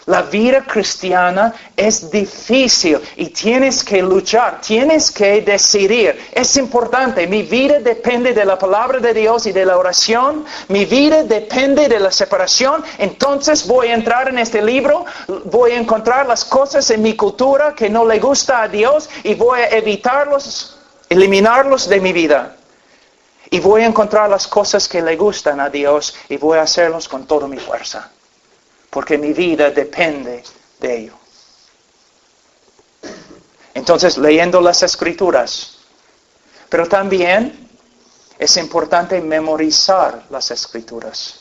La vida cristiana es difícil y tienes que luchar, tienes que decidir. Es importante, mi vida depende de la palabra de Dios y de la oración. Mi vida depende de la separación. Entonces voy a entrar en este libro, voy a encontrar las cosas en mi cultura que no le gusta a Dios y voy a evitarlos, eliminarlos de mi vida. Y voy a encontrar las cosas que le gustan a Dios y voy a hacerlos con toda mi fuerza. Porque mi vida depende de ello. Entonces, leyendo las Escrituras. Pero también es importante memorizar las Escrituras.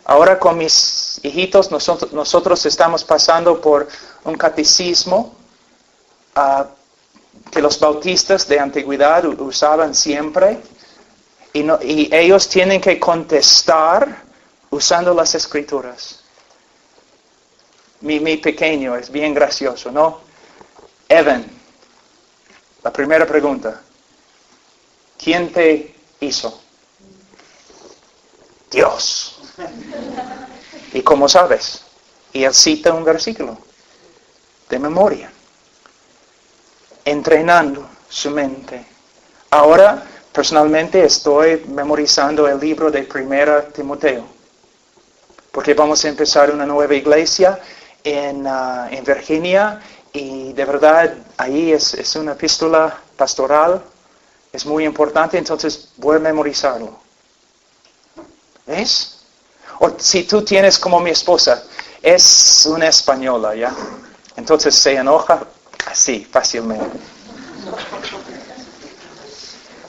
Ahora con mis hijitos, nosotros estamos pasando por un catecismo que los bautistas de antigüedad usaban siempre, y ellos tienen que contestar usando las escrituras. Mi pequeño es bien gracioso, ¿no? Evan, la primera pregunta. ¿Quién te hizo? Dios. ¿Y cómo sabes? Y él cita un versículo de memoria, entrenando su mente. Ahora, personalmente, estoy memorizando el libro de 1 Timoteo, porque vamos a empezar una nueva iglesia en Virginia, y de verdad ahí es una epístola pastoral, es muy importante, entonces voy a memorizarlo. ¿Ves? O si tú tienes como mi esposa, es una española, ¿ya? Entonces se enoja así, fácilmente.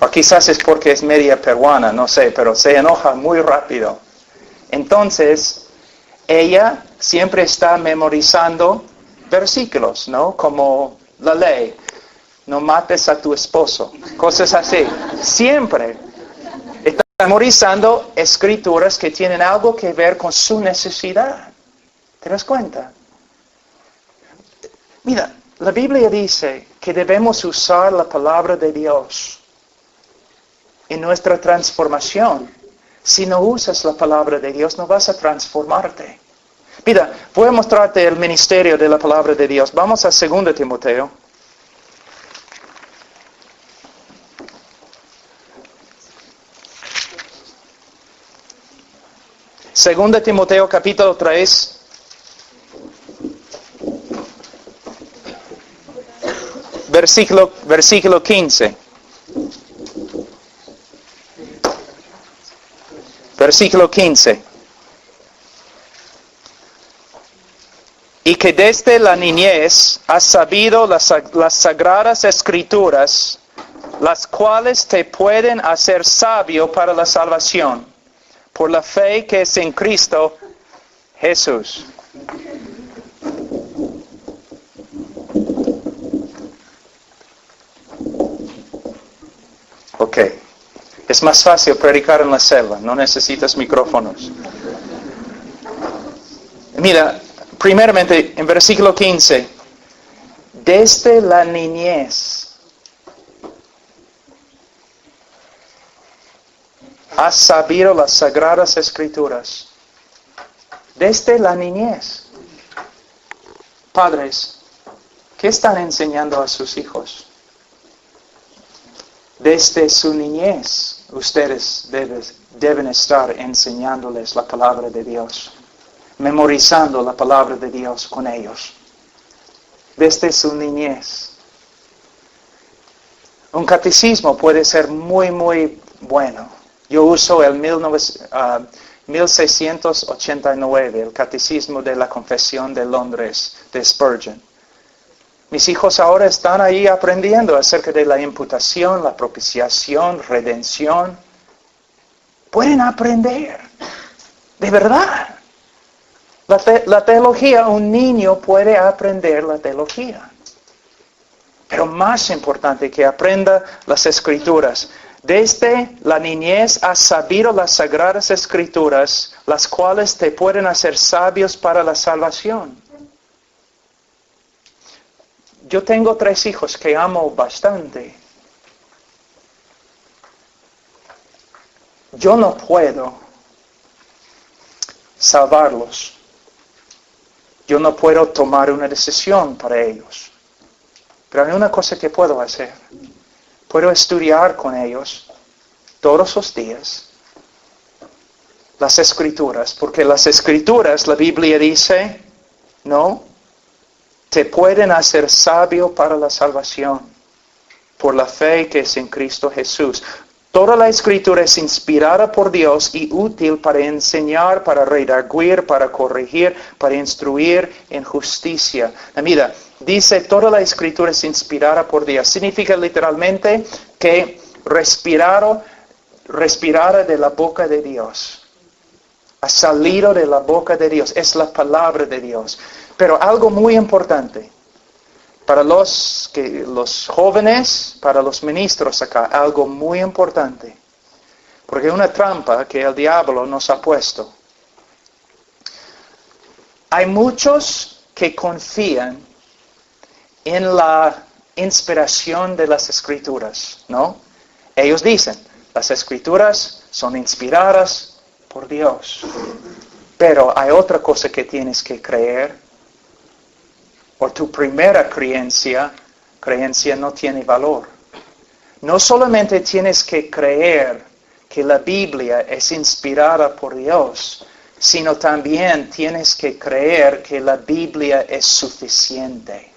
O quizás es porque es media peruana, no sé, pero se enoja muy rápido. Entonces, ella siempre está memorizando versículos, ¿no? Como la ley, no mates a tu esposo, cosas así. Siempre está memorizando escrituras que tienen algo que ver con su necesidad. ¿Te das cuenta? Mira, la Biblia dice que debemos usar la palabra de Dios en nuestra transformación. Si no usas la palabra de Dios, no vas a transformarte. Mira, voy a mostrarte el ministerio de la palabra de Dios. Vamos a 2 Timoteo. 2 Timoteo capítulo 3. Versículo 15. Versículo 15. Y que desde la niñez has sabido las sagradas escrituras, las cuales te pueden hacer sabio para la salvación, por la fe que es en Cristo Jesús. Ok. Es más fácil predicar en la celda, no necesitas micrófonos. Mira, primeramente en versículo 15, desde la niñez has sabido las sagradas escrituras. Desde la niñez. Padres, ¿qué están enseñando a sus hijos? Desde su niñez, ustedes deben estar enseñándoles la palabra de Dios, memorizando la palabra de Dios con ellos. Desde su niñez. Un catecismo puede ser muy, muy bueno. Yo uso el 1689, el Catecismo de la Confesión de Londres, de Spurgeon. Mis hijos ahora están ahí aprendiendo acerca de la imputación, la propiciación, redención. Pueden aprender, de verdad. La teología, un niño puede aprender la teología. Pero más importante que aprenda las escrituras. Desde la niñez has sabido las sagradas escrituras, las cuales te pueden hacer sabios para la salvación. Yo tengo 3 hijos que amo bastante. Yo no puedo salvarlos. Yo no puedo tomar una decisión para ellos. Pero hay una cosa que puedo hacer. Puedo estudiar con ellos todos los días las escrituras, porque las escrituras, la Biblia dice, no, te pueden hacer sabio para la salvación, por la fe que es en Cristo Jesús. Toda la escritura es inspirada por Dios y útil para enseñar, para redarguir, para corregir, para instruir en justicia. Mira, dice toda la escritura es inspirada por Dios. Significa literalmente que respirada de la boca de Dios. Ha salido de la boca de Dios. Es la palabra de Dios. Pero algo muy importante. para los jóvenes, para los ministros acá, algo muy importante. Porque una trampa que el diablo nos ha puesto. Hay muchos que confían en la inspiración de las Escrituras, ¿no? Ellos dicen, las Escrituras son inspiradas por Dios. Pero hay otra cosa que tienes que creer. O tu primera creencia no tiene valor. No solamente tienes que creer que la Biblia es inspirada por Dios, sino también tienes que creer que la Biblia es suficiente.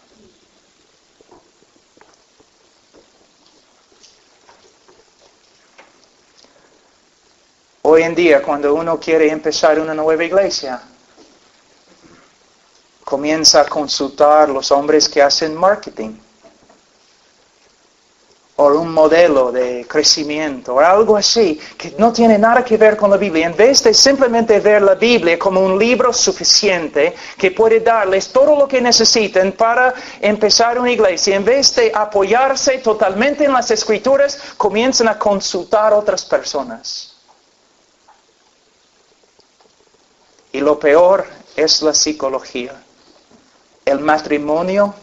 Hoy en día, cuando uno quiere empezar una nueva iglesia, comienza a consultar los hombres que hacen marketing, o un modelo de crecimiento, o algo así, que no tiene nada que ver con la Biblia. En vez de simplemente ver la Biblia como un libro suficiente que puede darles todo lo que necesitan para empezar una iglesia, en vez de apoyarse totalmente en las Escrituras, comienzan a consultar a otras personas. Y lo peor es la psicología. El matrimonio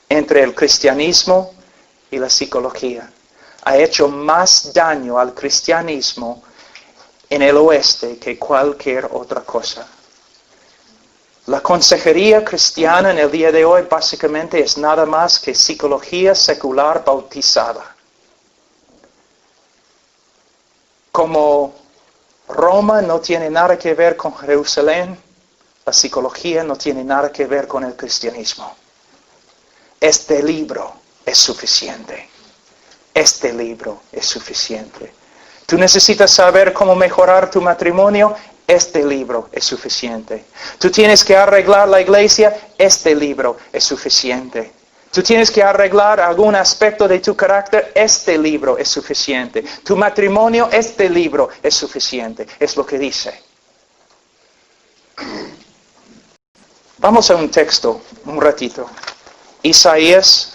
entre el cristianismo y la psicología ha hecho más daño al cristianismo en el oeste que cualquier otra cosa. La consejería cristiana en el día de hoy básicamente es nada más que psicología secular bautizada. Como Roma no tiene nada que ver con Jerusalén, la psicología no tiene nada que ver con el cristianismo. Este libro es suficiente. Este libro es suficiente. ¿Tú necesitas saber cómo mejorar tu matrimonio? Este libro es suficiente. ¿Tú tienes que arreglar la iglesia? Este libro es suficiente. ¿Tú tienes que arreglar algún aspecto de tu carácter? Este libro es suficiente. ¿Tu matrimonio? Este libro es suficiente. Es lo que dice. Vamos a un texto, un ratito. Isaías.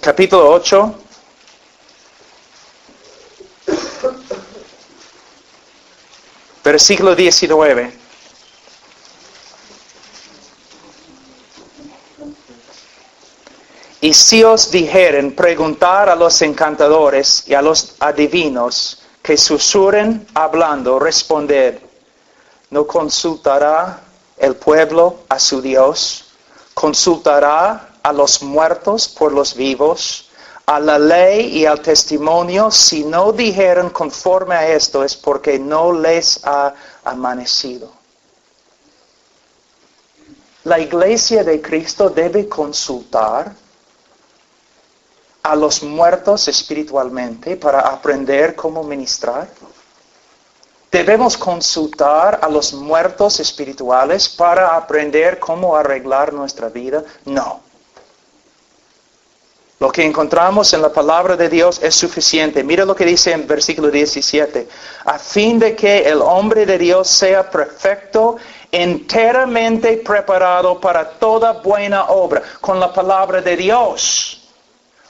Capítulo 8, versículo 19. Y si os dijeren preguntar a los encantadores y a los adivinos que susurren hablando, responded, ¿no consultará el pueblo a su Dios? ¿Consultará a los muertos por los vivos? A la ley y al testimonio, si no dijeron conforme a esto, es porque no les ha amanecido. La iglesia de Cristo debe consultar a los muertos espiritualmente para aprender cómo ministrar. ¿Debemos consultar a los muertos espirituales para aprender cómo arreglar nuestra vida? No. Lo que encontramos en la palabra de Dios es suficiente. Mira lo que dice en versículo 17. A fin de que el hombre de Dios sea perfecto, enteramente preparado para toda buena obra. Con la palabra de Dios,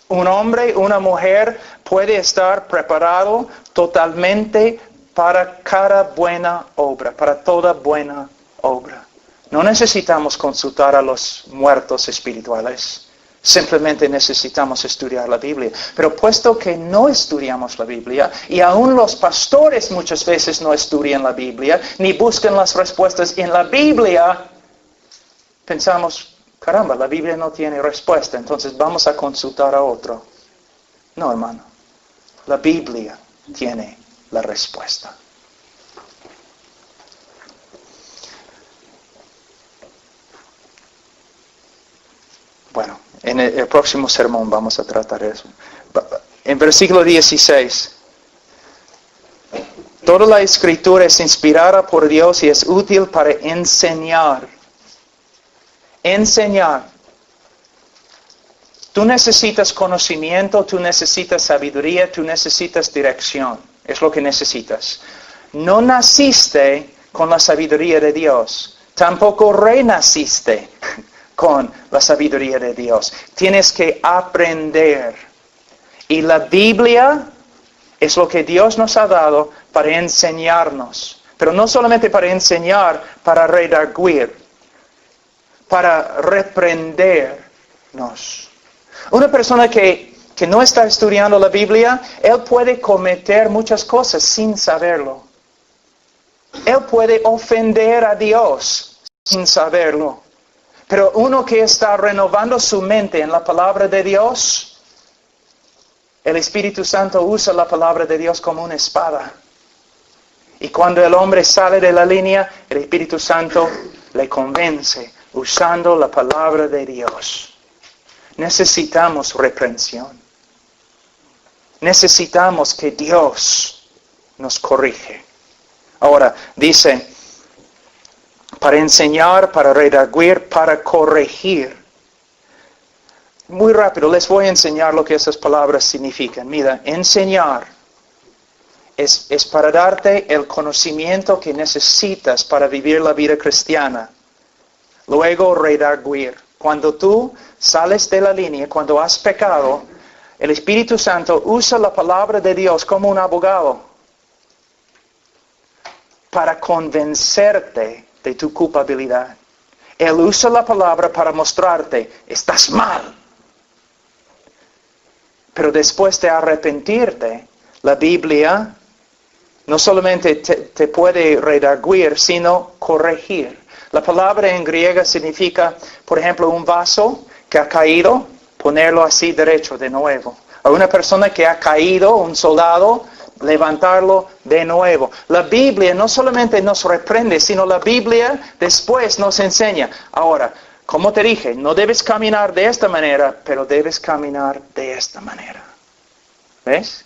un hombre, una mujer puede estar preparado totalmente para cada buena obra, para toda buena obra. No necesitamos consultar a los muertos espirituales. Simplemente necesitamos estudiar la Biblia. Pero puesto que no estudiamos la Biblia, y aún los pastores muchas veces no estudian la Biblia, ni buscan las respuestas en la Biblia, pensamos, caramba, la Biblia no tiene respuesta, entonces vamos a consultar a otro. No, hermano. La Biblia tiene la respuesta. Bueno, en el próximo sermón vamos a tratar eso. En versículo 16. Toda la Escritura es inspirada por Dios y es útil para enseñar. Enseñar. Tú necesitas conocimiento, tú necesitas sabiduría, tú necesitas dirección. Es lo que necesitas. No naciste con la sabiduría de Dios. Tampoco renaciste con la sabiduría de Dios. Tienes que aprender. Y la Biblia es lo que Dios nos ha dado para enseñarnos. Pero no solamente para enseñar, para redarguir, para reprendernos. Una persona que no está estudiando la Biblia, él puede cometer muchas cosas sin saberlo. Él puede ofender a Dios sin saberlo. Pero uno que está renovando su mente en la palabra de Dios, el Espíritu Santo usa la palabra de Dios como una espada. Y cuando el hombre sale de la línea, el Espíritu Santo le convence usando la palabra de Dios. Necesitamos reprensión. Necesitamos que Dios nos corrige. Ahora, dice, para enseñar, para redarguir, para corregir. Muy rápido, les voy a enseñar lo que esas palabras significan. Mira, enseñar es para darte el conocimiento que necesitas para vivir la vida cristiana. Luego, redarguir. Cuando tú sales de la línea, cuando has pecado, el Espíritu Santo usa la palabra de Dios como un abogado para convencerte de tu culpabilidad. Él usa la palabra para mostrarte, estás mal. Pero después de arrepentirte, la Biblia no solamente te puede redarguir, sino corregir. La palabra en griega significa, por ejemplo, un vaso que ha caído, ponerlo así derecho de nuevo. A una persona que ha caído, un soldado, levantarlo de nuevo. La Biblia no solamente nos reprende, sino la Biblia después nos enseña. Ahora, como te dije, no debes caminar de esta manera, pero debes caminar de esta manera. ¿Ves?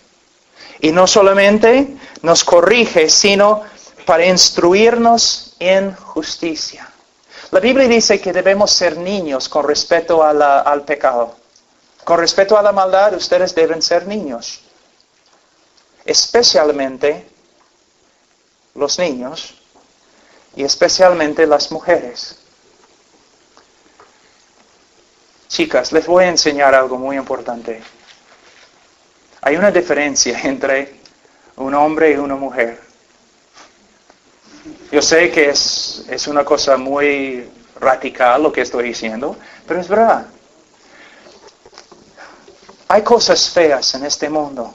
Y no solamente nos corrige, sino para instruirnos en justicia. La Biblia dice que debemos ser niños con respecto al pecado. Con respecto a la maldad, ustedes deben ser niños. Especialmente los niños y especialmente las mujeres. Chicas, les voy a enseñar algo muy importante. Hay una diferencia entre un hombre y una mujer. Yo sé que es una cosa muy radical lo que estoy diciendo, pero es verdad. Hay cosas feas en este mundo.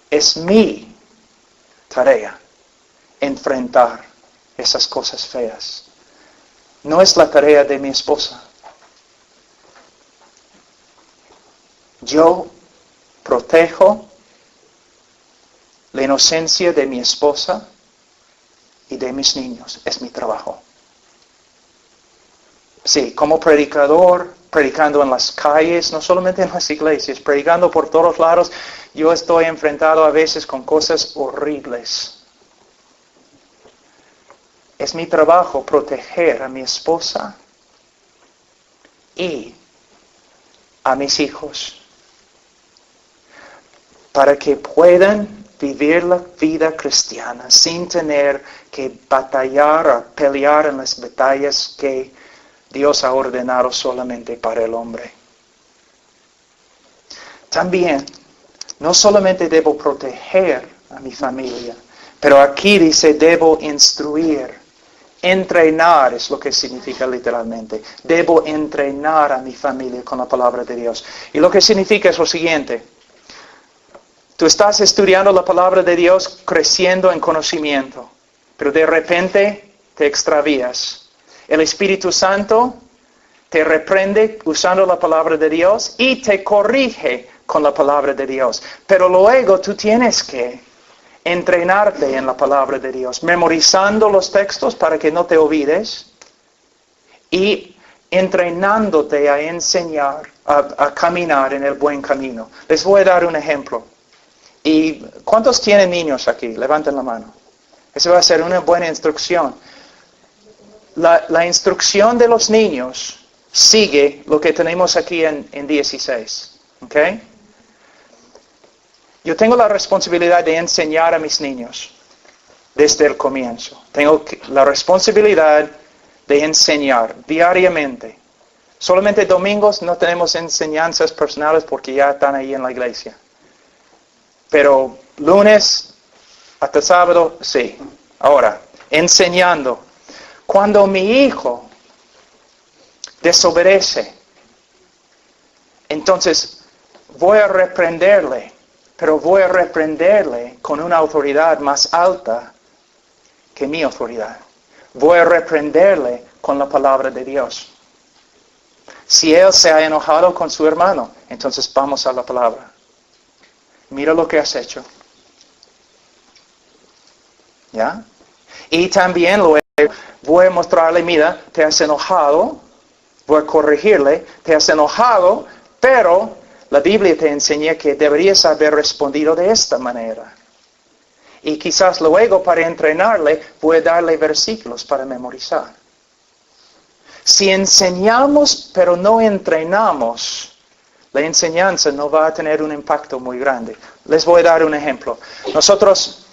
Es mi tarea enfrentar esas cosas feas. No es la tarea de mi esposa. Yo protejo la inocencia de mi esposa y de mis niños. Es mi trabajo. Sí, como predicador, predicando en las calles, no solamente en las iglesias, predicando por todos lados, yo estoy enfrentado a veces con cosas horribles. Es mi trabajo proteger a mi esposa y a mis hijos para que puedan vivir la vida cristiana sin tener que batallar o pelear en las batallas que Dios ha ordenado solamente para el hombre. También, no solamente debo proteger a mi familia, pero aquí dice debo instruir. Entrenar es lo que significa literalmente. Debo entrenar a mi familia con la palabra de Dios. Y lo que significa es lo siguiente. Tú estás estudiando la palabra de Dios, creciendo en conocimiento, pero de repente te extravías. El Espíritu Santo te reprende usando la palabra de Dios y te corrige con la palabra de Dios. Pero luego tú tienes que entrenarte en la palabra de Dios, memorizando los textos para que no te olvides y entrenándote a enseñar, a caminar en el buen camino. Les voy a dar un ejemplo. ¿Y cuántos tienen niños aquí? Levanten la mano. Esa va a ser una buena instrucción. La instrucción de los niños sigue lo que tenemos aquí en 16. ¿Ok? Yo tengo la responsabilidad de enseñar a mis niños desde el comienzo. Tengo la responsabilidad de enseñar diariamente. Solamente domingos no tenemos enseñanzas personales porque ya están ahí en la iglesia. Pero lunes hasta sábado, sí. Ahora, enseñando. Cuando mi hijo desobedece, entonces voy a reprenderle, pero voy a reprenderle con una autoridad más alta que mi autoridad. Voy a reprenderle con la palabra de Dios. Si él se ha enojado con su hermano, entonces vamos a la palabra. Mira lo que has hecho. ¿Ya? Y también luego voy a mostrarle, mira, te has enojado, voy a corregirle, te has enojado, pero la Biblia te enseña que deberías haber respondido de esta manera. Y quizás luego para entrenarle voy a darle versículos para memorizar. Si enseñamos pero no entrenamos, la enseñanza no va a tener un impacto muy grande. Les voy a dar un ejemplo. Nosotros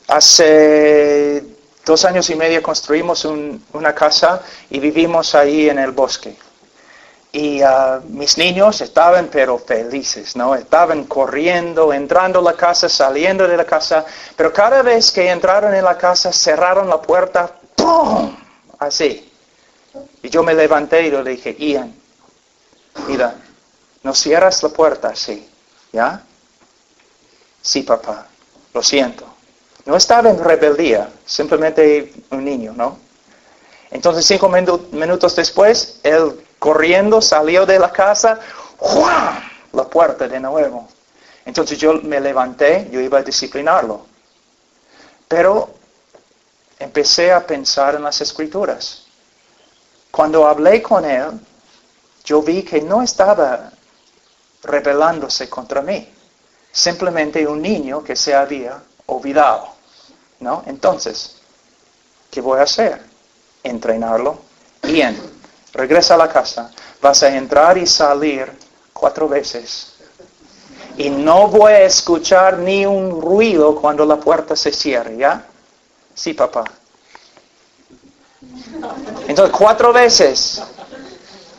hace 2 años y medio construimos una casa y vivimos ahí en el bosque. Y mis niños estaban pero felices, ¿no? Estaban corriendo, entrando a la casa, saliendo de la casa. Pero cada vez que entraron en la casa, cerraron la puerta, ¡pum! Así. Y yo me levanté y le dije, Ian, mira, no cierras la puerta así, ¿ya? Sí, papá, lo siento. No estaba en rebeldía, simplemente un niño, ¿no? Entonces 5 minutos después, él corriendo salió de la casa, ¡juam! La puerta de nuevo. Entonces yo me levanté, yo iba a disciplinarlo. Pero empecé a pensar en las Escrituras. Cuando hablé con él, yo vi que no estaba rebelándose contra mí. Simplemente un niño que se había olvidado, ¿no? Entonces, ¿qué voy a hacer? Entrenarlo. Bien, regresa a la casa. Vas a entrar y salir 4 veces. Y no voy a escuchar ni un ruido cuando la puerta se cierre, ¿ya? Sí, papá. Entonces, 4 veces.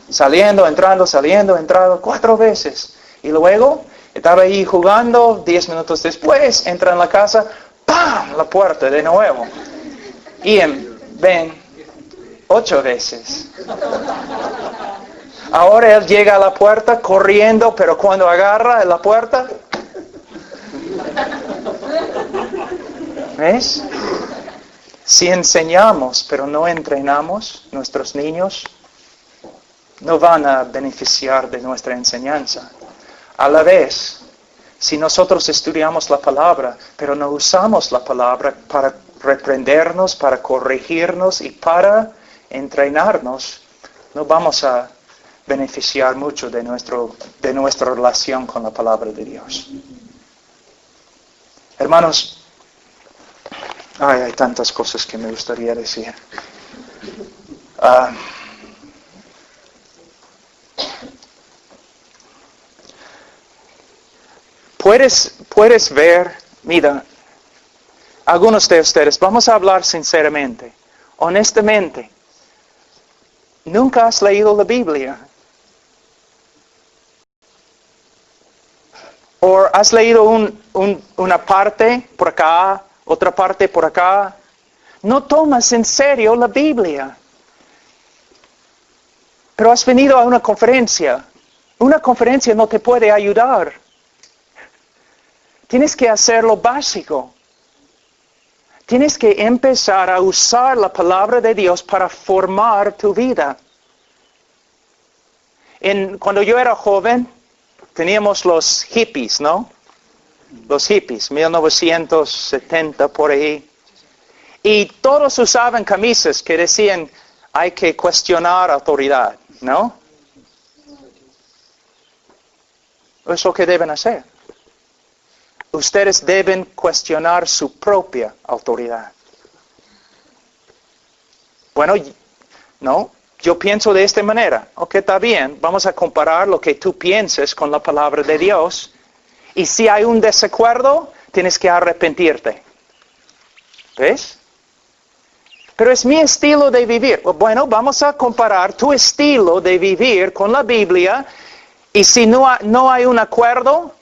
Saliendo, entrando, 4 veces. Y luego, estaba ahí jugando, 10 minutos después, entra en la casa, ¡pam! La puerta de nuevo. Y ven, 8 veces. Ahora él llega a la puerta corriendo, pero cuando agarra la puerta, ¿ves? Si enseñamos, pero no entrenamos, nuestros niños no van a beneficiar de nuestra enseñanza. A la vez, si nosotros estudiamos la palabra, pero no usamos la palabra para reprendernos, para corregirnos y para entrenarnos, no vamos a beneficiar mucho de nuestra relación con la palabra de Dios. Hermanos, hay tantas cosas que me gustaría decir. Puedes ver, mira, algunos de ustedes, vamos a hablar sinceramente, honestamente. ¿Nunca has leído la Biblia? ¿O has leído una parte por acá, otra parte por acá? No tomas en serio la Biblia. Pero has venido a una conferencia. Una conferencia no te puede ayudar. Tienes que hacer lo básico. Tienes que empezar a usar la palabra de Dios para formar tu vida. Cuando yo era joven, teníamos los hippies, ¿no? Los hippies, 1970 por ahí. Y todos usaban camisas que decían, hay que cuestionar autoridad, ¿no? Es lo que deben hacer. Ustedes deben cuestionar su propia autoridad. Bueno, no, yo pienso de esta manera. Ok, está bien, vamos a comparar lo que tú pienses con la palabra de Dios. Y si hay un desacuerdo, tienes que arrepentirte. ¿Ves? Pero es mi estilo de vivir. Bueno, vamos a comparar tu estilo de vivir con la Biblia. Y si no hay un acuerdo,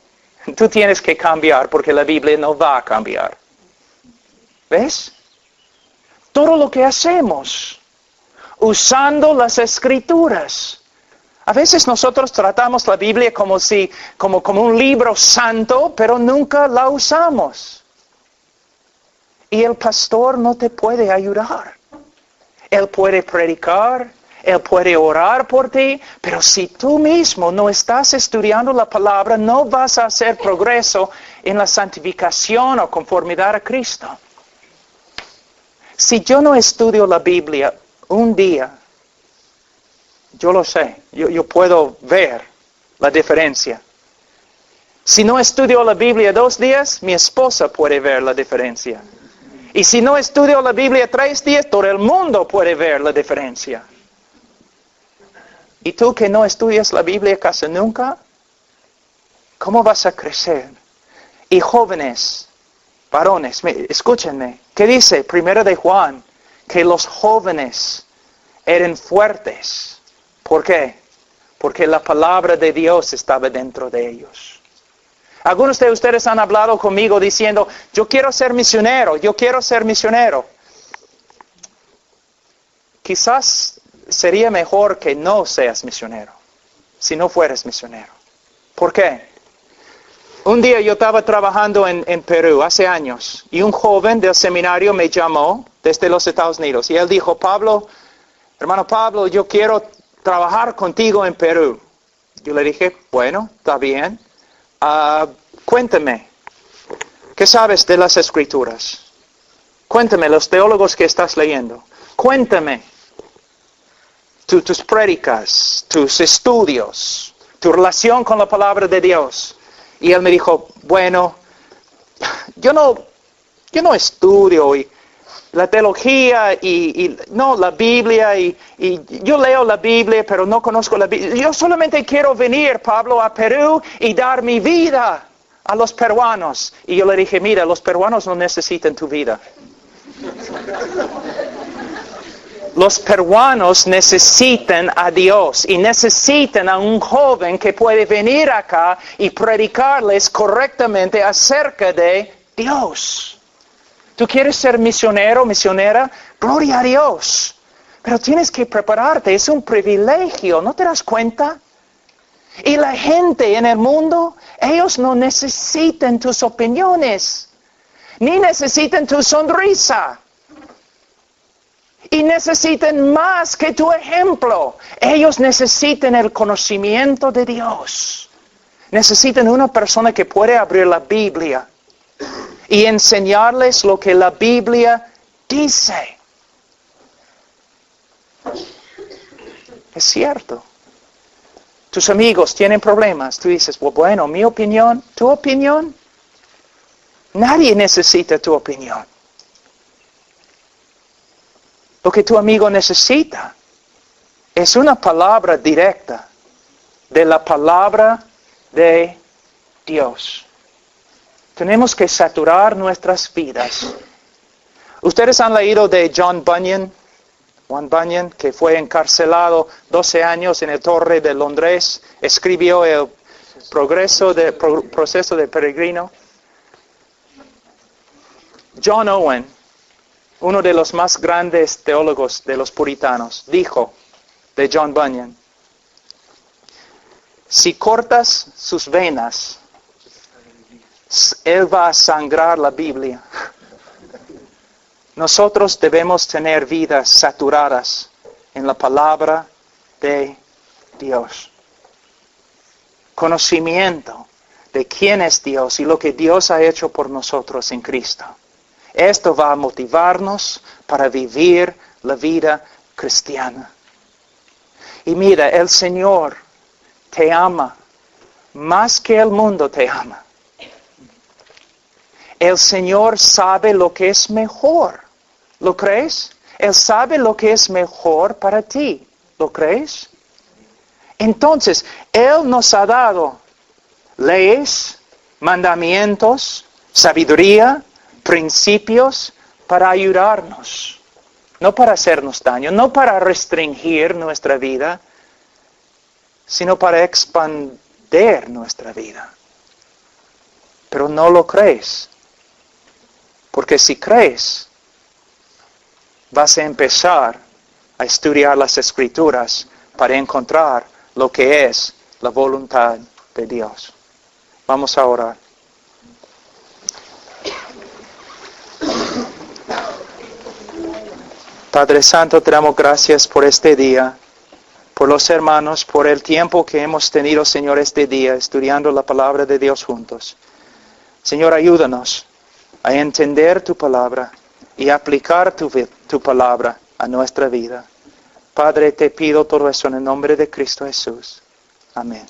tú tienes que cambiar porque la Biblia no va a cambiar. ¿Ves? Todo lo que hacemos, usando las Escrituras. A veces nosotros tratamos la Biblia como un libro santo, pero nunca la usamos. Y el pastor no te puede ayudar. Él puede predicar, él puede orar por ti, pero si tú mismo no estás estudiando la palabra, no vas a hacer progreso en la santificación o conformidad a Cristo. Si yo no estudio la Biblia un día, yo lo sé, yo puedo ver la diferencia. Si no estudio la Biblia 2 días, mi esposa puede ver la diferencia. Y si no estudio la Biblia 3 días, todo el mundo puede ver la diferencia. ¿Y tú que no estudias la Biblia casi nunca? ¿Cómo vas a crecer? Y jóvenes, varones, escúchenme. ¿Qué dice 1 de Juan? Que los jóvenes eran fuertes. ¿Por qué? Porque la palabra de Dios estaba dentro de ellos. Algunos de ustedes han hablado conmigo diciendo, yo quiero ser misionero, yo quiero ser misionero. Quizás sería mejor que no seas misionero, si no fueras misionero. ¿Por qué? Un día yo estaba trabajando en Perú hace años y un joven del seminario me llamó desde los Estados Unidos y él dijo, hermano Pablo, yo quiero trabajar contigo en Perú. Yo le dije, bueno, está bien. Cuéntame, ¿qué sabes de las Escrituras? Cuéntame los teólogos que estás leyendo. Cuéntame tus prédicas, tus estudios, tu relación con la palabra de Dios. Y él me dijo, bueno, yo no estudio la teología no la Biblia y yo leo la Biblia pero no conozco la Biblia. Yo solamente quiero venir, Pablo, a Perú y dar mi vida a los peruanos. Y yo le dije, mira, los peruanos no necesitan tu vida. Los peruanos necesitan a Dios y necesitan a un joven que puede venir acá y predicarles correctamente acerca de Dios. ¿Tú quieres ser misionero, misionera? Gloria a Dios. Pero tienes que prepararte, es un privilegio, ¿no te das cuenta? Y la gente en el mundo, ellos no necesitan tus opiniones, ni necesitan tu sonrisa. Y necesitan más que tu ejemplo. Ellos necesitan el conocimiento de Dios. Necesitan una persona que puede abrir la Biblia y enseñarles lo que la Biblia dice. Es cierto. Tus amigos tienen problemas. Tú dices, bueno, mi opinión, tu opinión. Nadie necesita tu opinión. Lo que tu amigo necesita es una palabra directa de la palabra de Dios. Tenemos que saturar nuestras vidas. Ustedes han leído de John Bunyan, que fue encarcelado 12 años en la Torre de Londres, escribió el proceso de peregrino. John Owen, uno de los más grandes teólogos de los puritanos, dijo de John Bunyan, si cortas sus venas, él va a sangrar la Biblia. Nosotros debemos tener vidas saturadas en la palabra de Dios. conocimiento de quién es Dios y lo que Dios ha hecho por nosotros en Cristo. Esto va a motivarnos para vivir la vida cristiana. Y mira, el Señor te ama más que el mundo te ama. El Señor sabe lo que es mejor. ¿Lo crees? Él sabe lo que es mejor para ti. ¿Lo crees? Entonces, Él nos ha dado leyes, mandamientos, sabiduría, principios para ayudarnos. No para hacernos daño, no para restringir nuestra vida, sino para expandir nuestra vida. Pero no lo crees. Porque si crees, vas a empezar a estudiar las Escrituras para encontrar lo que es la voluntad de Dios. Vamos a orar. Padre Santo, te damos gracias por este día, por los hermanos, por el tiempo que hemos tenido, Señor, este día, estudiando la palabra de Dios juntos. Señor, ayúdanos a entender tu palabra y aplicar tu palabra a nuestra vida. Padre, te pido todo eso en el nombre de Cristo Jesús. Amén.